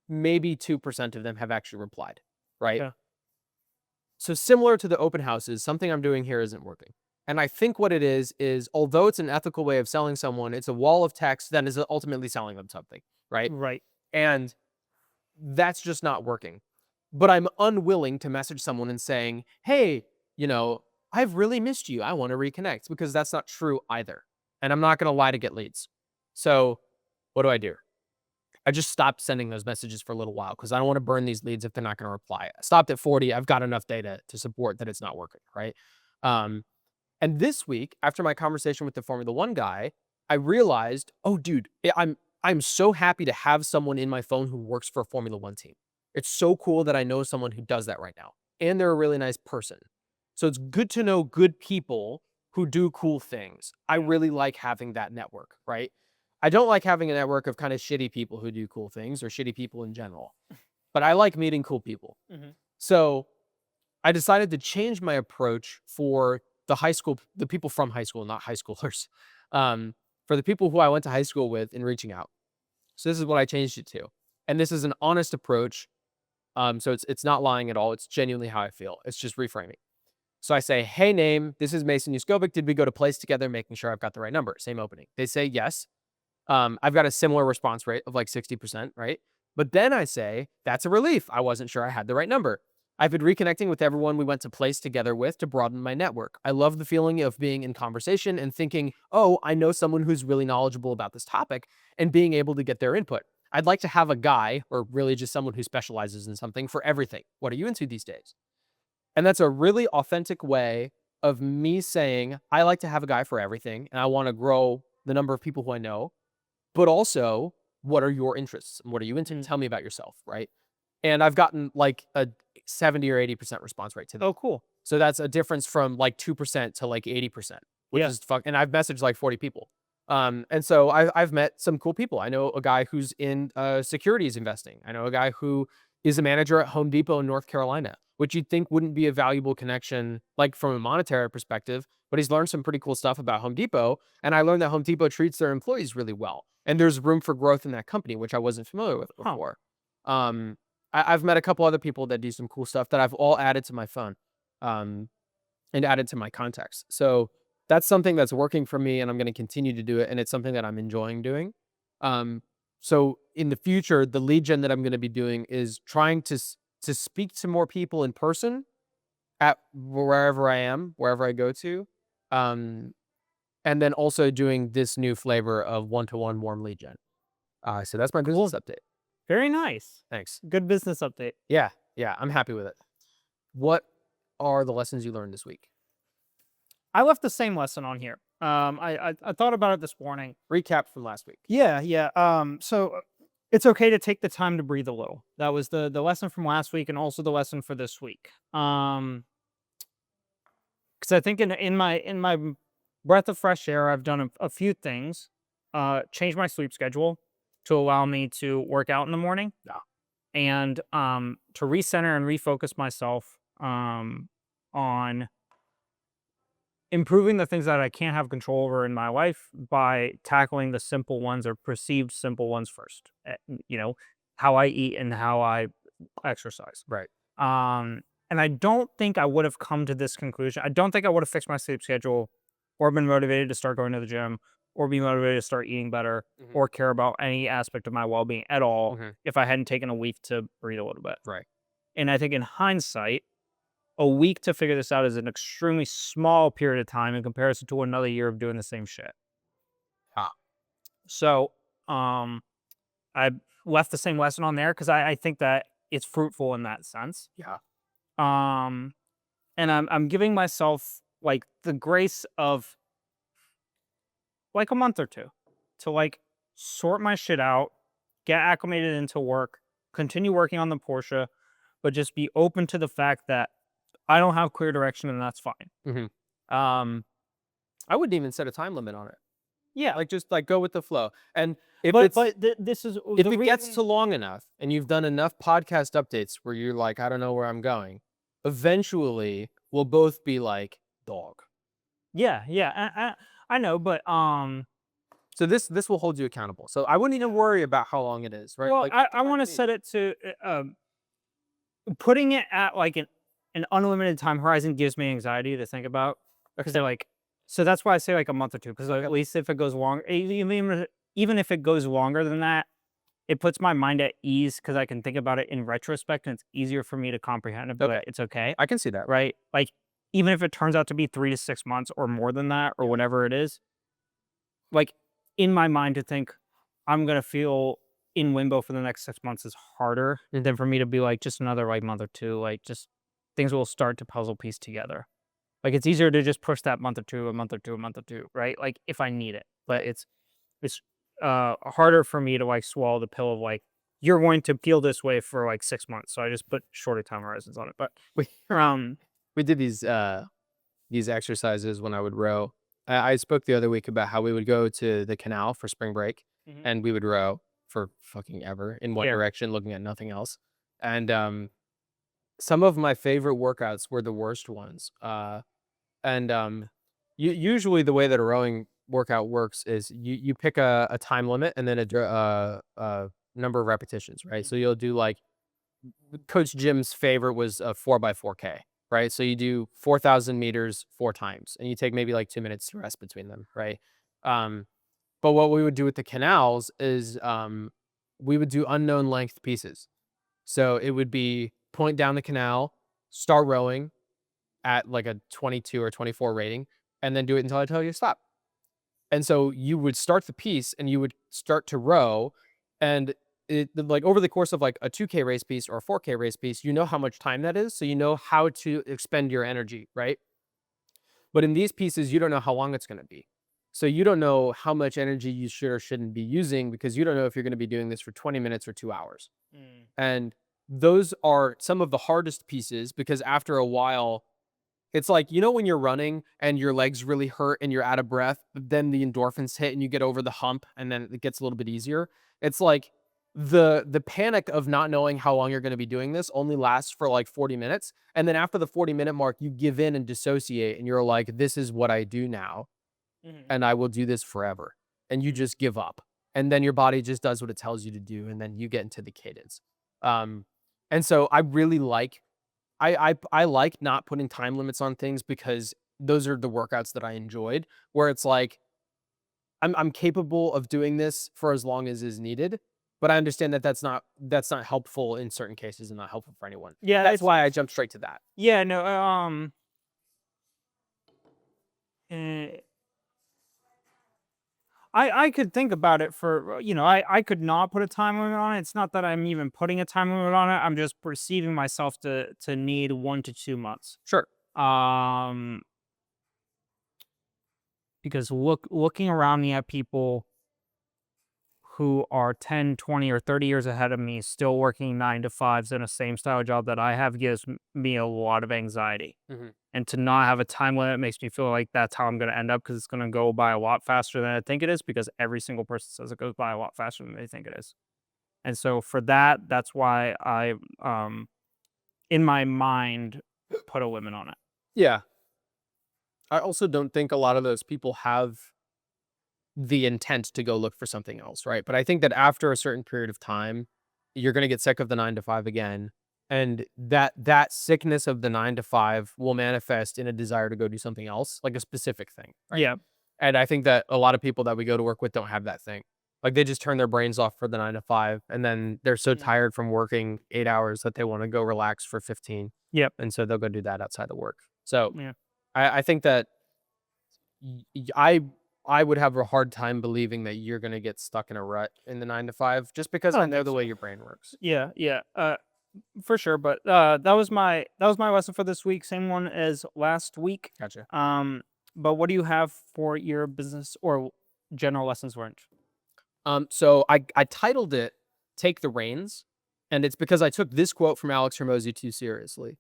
maybe 2% of them have actually replied. Right. Yeah. So similar to the open houses, something I'm doing here isn't working. And I think what it is although it's an ethical way of selling someone, it's a wall of text that is ultimately selling them something, right? Right. And that's just not working. But I'm unwilling to message someone and saying, "Hey, I've really missed you. I want to reconnect," because that's not true either. And I'm not going to lie to get leads. So what do? I just stopped sending those messages for a little while because I don't want to burn these leads if they're not going to reply. I stopped at 40. I've got enough data to support that it's not working, right? Um, and this week, after my conversation with the Formula One guy, I realized, oh, dude, I'm so happy to have someone in my phone who works for a Formula One team. It's so cool that I know someone who does that right now, and they're a really nice person. So it's good to know good people who do cool things. I really like having that network, right? I don't like having a network of kind of shitty people who do cool things or shitty people in general, but I like meeting cool people. Mm-hmm. So I decided to change my approach for the people from high school, not high schoolers, for the people who I went to high school with in reaching out. So this is what I changed it to. And this is an honest approach. So it's not lying at all. It's genuinely how I feel. It's just reframing. So I say, "Hey, name, this is Mason Yaskovic. Did we go to place together?" Making sure I've got the right number. Same opening. They say yes. I've got a similar response rate of like 60%, right? But then I say, "That's a relief. I wasn't sure I had the right number. I've been reconnecting with everyone we went to place together with to broaden my network. I love the feeling of being in conversation and thinking, oh, I know someone who's really knowledgeable about this topic and being able to get their input. I'd like to have a guy, or really just someone who specializes in something, for everything. What are you into these days?" And that's a really authentic way of me saying, I like to have a guy for everything and I want to grow the number of people who I know, but also, what are your interests? What are you into? Mm. Tell me about yourself, right? And I've gotten like a 70 or 80% response rate to that. Oh, cool. So that's a difference from like 2% to like 80%, which Yeah. is and I've messaged like 40 people. And so I've met some cool people. I know a guy who's in securities investing. I know a guy who is a manager at Home Depot in North Carolina, which you'd think wouldn't be a valuable connection, like from a monetary perspective, but he's learned some pretty cool stuff about Home Depot. And I learned that Home Depot treats their employees really well. And there's room for growth in that company, which I wasn't familiar with Huh. before. Um, I've met a couple other people that do some cool stuff that I've all added to my phone, um, and added to my contacts. So that's something that's working for me, and I'm going to continue to do it. And it's something that I'm enjoying doing. Um, so in the future, the lead gen that I'm going to be doing is trying to speak to more people in person at wherever I am, wherever I go to. Um, and then also doing this new flavor of one-to-one warm lead gen. So that's my business Cool. update. Very nice. Thanks. Good business update. Yeah, yeah, I'm happy with it. What are the lessons you learned this week? I left the same lesson on here. I thought about it this morning. Recap from last week. Yeah, yeah. So it's okay to take the time to breathe a little. That was the lesson from last week, and also the lesson for this week. Because I think in my breath of fresh air, I've done a few things. Changed my sleep schedule to allow me to work out in the morning. Yeah. And to recenter and refocus myself on improving the things that I can't have control over in my life by tackling the simple ones or perceived simple ones first. How I eat and how I exercise. Right. And I don't think I would have come to this conclusion. I don't think I would have fixed my sleep schedule or been motivated to start going to the gym or be motivated to start eating better Mhm. or care about any aspect of my well-being at all Mhm. if I hadn't taken a week to breathe a little bit. Right. And I think in hindsight, a week to figure this out is an extremely small period of time in comparison to another year of doing the same shit. Ah. So I left the same lesson on there because I think that it's fruitful in that sense. Yeah. Um, and I'm giving myself like the grace of like a month or two to like sort my shit out, get acclimated into work, continue working on the Porsche, but just be open to the fact that I don't have clear direction and that's fine. Hmm. Um, I wouldn't even set a time limit on it. yeah, Like, just like go with the flow. And if but it's this is if the it gets reason. to long enough and you've done enough podcast updates where you're like, I don't know where I'm going, eventually we'll both be like, dog. Yeah, yeah, I know, but So this will hold you accountable. So I wouldn't even worry about how long it is, right? well, Like, I take the time want to you need. set it to putting it at like an unlimited time horizon gives me anxiety to think about because they're like, so that's why I say like a month or two because like, at least if it goes long, even if it goes longer than that, it puts my mind at ease because I can think about it in retrospect and it's easier for me to comprehend it, Okay, but it's okay, I can see that. right? Like even if it turns out to be 3 to 6 months or more than that or Yeah. whatever it is, like in my mind to think I'm gonna feel in limbo for the next 6 months is harder than for me to be like just another like month or two. Like just things will start to puzzle piece together. Like it's easier to just push that month or two, a month or two, a month or two, right? Like if I need it. But it's harder for me to like swallow the pill of like you're going to feel this way for like 6 months. So I just put shorter time horizons on it. But We um we did these exercises when I would row. I spoke the other week about how we would go to the canal for spring break Mhm. and we would row for fucking ever in one Yeah. direction, looking at nothing else. And some of my favorite workouts were the worst ones. And usually the way that a rowing workout works is you pick a time limit and then a number of repetitions, right? So you'll do like Coach Jim's favorite was a 4x4K, right? So you do 4,000 meters 4 times, and you take maybe like 2 minutes to rest between them, right? Um, but what we would do with the canals is we would do unknown length pieces. So it would be point down the canal, start rowing at like a 22 or 24 rating, and then do it until I tell you to stop. And so you would start the piece and you would start to row, and like over the course of like a 2K race piece or a 4K race piece, you know how much time that is. So you know how to expend your energy, right? But in these pieces, you don't know how long it's going to be. So you don't know how much energy you should or shouldn't be using because you don't know if you're going to be doing this for 20 minutes or 2 hours. Mm. And those are some of the hardest pieces because after a while, it's like, when you're running and your legs really hurt and you're out of breath, but then the endorphins hit and you get over the hump and then it gets a little bit easier. It's like the panic of not knowing how long you're going to be doing this only lasts for like 40 minutes. And then after the 40-minute mark, you give in and dissociate and you're like, this is what I do now Mhm. and I will do this forever. And you just give up. And then your body just does what it tells you to do and then you get into the cadence. Um and so I really like I like not putting time limits on things because those are the workouts that I enjoyed, where it's like I'm capable of doing this for as long as is needed, but I understand that that's not helpful in certain cases and not helpful for anyone. Yeah, That's why I jumped straight to that. yeah, no, I could think about it for I could not put a time limit on it. It's not that I'm even putting a time limit on it. I'm just perceiving myself to need 1 to 2 months. Sure. Um, because looking around me at people who are 10, 20, or 30 years ahead of me, still working 9 to 5s in a same style job that I have gives me a lot of anxiety. Mhm. And to not have a time limit makes me feel like that's how I'm going to end up because it's going to go by a lot faster than I think it is because every single person says it goes by a lot faster than they think it is. And so for that, that's why I, in my mind, put a limit on it. Yeah. I also don't think a lot of those people have the intent to go look for something else, right? But I think that after a certain period of time, you're going to get sick of the 9 to 5 again. And that sickness of the 9 to 5 will manifest in a desire to go do something else, like a specific thing, right? Yeah. And I think that a lot of people that we go to work with don't have that thing. Like they just turn their brains off for the 9 to 5, and then they're so Mm. tired from working 8 hours that they want to go relax for 15, Yep. and so they'll go do that outside of work. So Yeah. I think that I I would have a hard time believing that you're going to get stuck in a rut in the 9 to 5 just because I I don't know think the way so. your brain works. Yeah, yeah, for sure. But that was my lesson for this week. Same one as last week. Gotcha. But what do you have for your business or general lessons learned? So I titled it "Take the Reins," and it's because I took this quote from Alex Hermosi too seriously.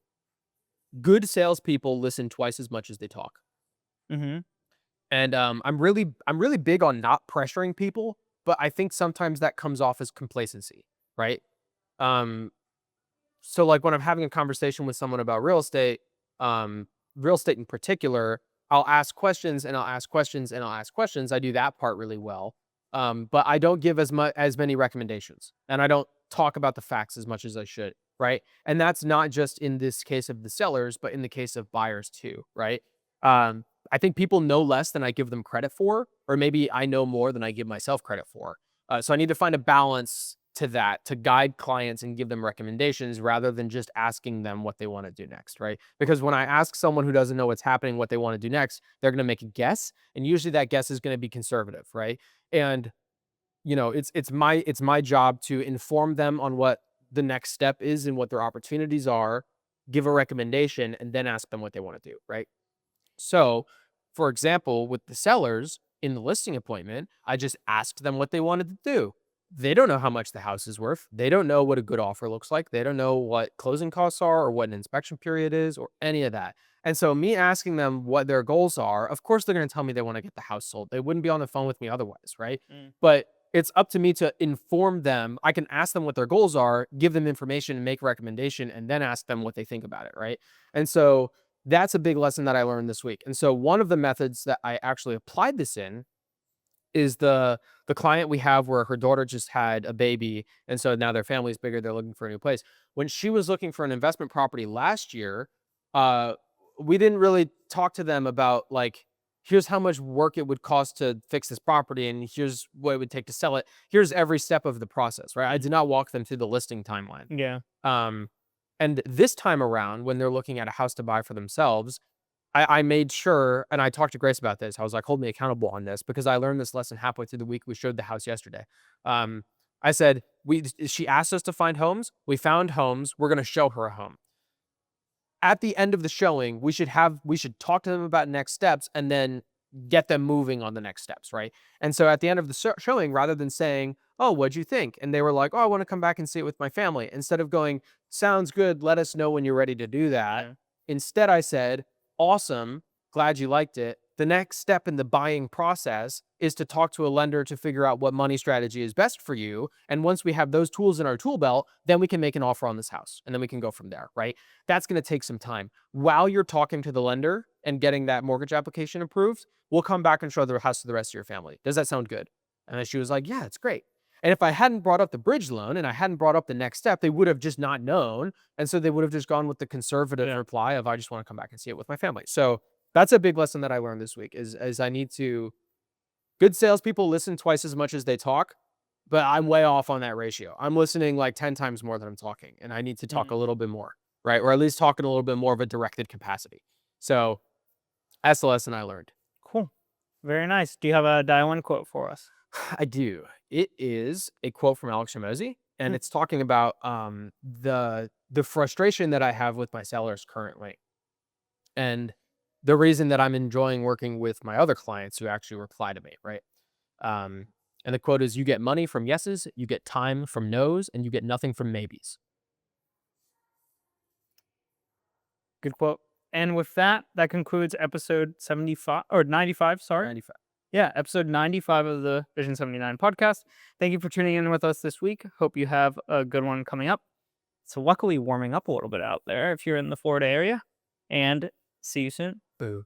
Good salespeople listen twice as much as they talk. Mm-hmm. And I'm really big on not pressuring people, but I think sometimes that comes off as complacency, right? Um, so like when I'm having a conversation with someone about um, real estate in particular, I'll ask questions and I'll ask questions and I'll ask questions. I do that part really well. But I don't give as many recommendations and I don't talk about the facts as much as I should, right? And that's not just in this case of the sellers, but in the case of buyers too, right? I think people know less than I give them credit for, or maybe I know more than I give myself credit for. So I need to find a balance to that to guide clients and give them recommendations rather than just asking them what they want to do next, right? Because when I ask someone who doesn't know what's happening what they want to do next, they're going to make a guess, and usually that guess is going to be conservative, right? And it's my job to inform them on what the next step is and what their opportunities are, give a recommendation, and then ask them what they want to do, right? So, for example, with the sellers in the listing appointment, I just asked them what they wanted to do. They don't know how much the house is worth. They don't know what a good offer looks like. They don't know what closing costs are or what an inspection period is or any of that. And so, me asking them what their goals are, of course, they're going to tell me they want to get the house sold. They wouldn't be on the phone with me otherwise, right? Mm. But it's up to me to inform them. I can ask them what their goals are, give them information, and make a recommendation, and then ask them what they think about it, right? And so, that's a big lesson that I learned this week. And so one of the methods that I actually applied this in is the client we have where her daughter just had a baby and so now their family's bigger, they're looking for a new place. When she was looking for an investment property last year, uh we didn't really talk to them about like here's how much work it would cost to fix this property and here's what it would take to sell it. Here's every step of the process, right? I did not walk them through the listing timeline. Yeah. Um, and this time around, when they're looking at a house to buy for themselves, I made sure, and I talked to Grace about this. I was like, hold me accountable on this because I learned this lesson halfway through the week. We showed the house yesterday. I said, she asked us to find homes. We found homes. We're going to show her a home. At the end of the showing, we should talk to them about next steps and then get them moving on the next steps, right? And so at the end of the showing, rather than saying, "Oh, what'd you think?" and they were like, "Oh, I want to come back and see it with my family," instead of going, "Sounds good. Let us know when you're ready to do that." Yeah. Instead, I said, "Awesome. Glad you liked it. The next step in the buying process is to talk to a lender to figure out what money strategy is best for you. And once we have those tools in our tool belt, then we can make an offer on this house and then we can go from there, right?" That's going to take some time. While you're talking to the lender and getting that mortgage application approved, we'll come back and show the house to the rest of your family. Does that sound good? And then she was like, yeah, it's great. And if I hadn't brought up the bridge loan and I hadn't brought up the next step, they would have just not known. And so they would have just gone with the conservative Yeah. reply of, I just want to come back and see it with my family. So that's a big lesson that I learned this week is I need to, good salespeople listen twice as much as they talk, but I'm way off on that ratio. I'm listening like 10 times more than I'm talking, and I need to talk a Mm. little bit more, right? Or at least talk in a little bit more of a directed capacity. So that's the lesson I learned. Cool. Very nice. Do you have a die one quote for us? I do. It is a quote from Alex Hermosi, and Mm. it's talking about the frustration that I have with my sellers currently, and the reason that I'm enjoying working with my other clients who actually reply to me, right? Um, and the quote is, "You get money from yeses, you get time from nos, and you get nothing from maybes." Good quote. And with that, that concludes episode 75 or 95. Sorry. 95. Yeah, episode 95 of the Vision 79 podcast. Thank you for tuning in with us this week. Hope you have a good one coming up. So, luckily, warming up a little bit out there if you're in the Florida area. And see you soon. Boo.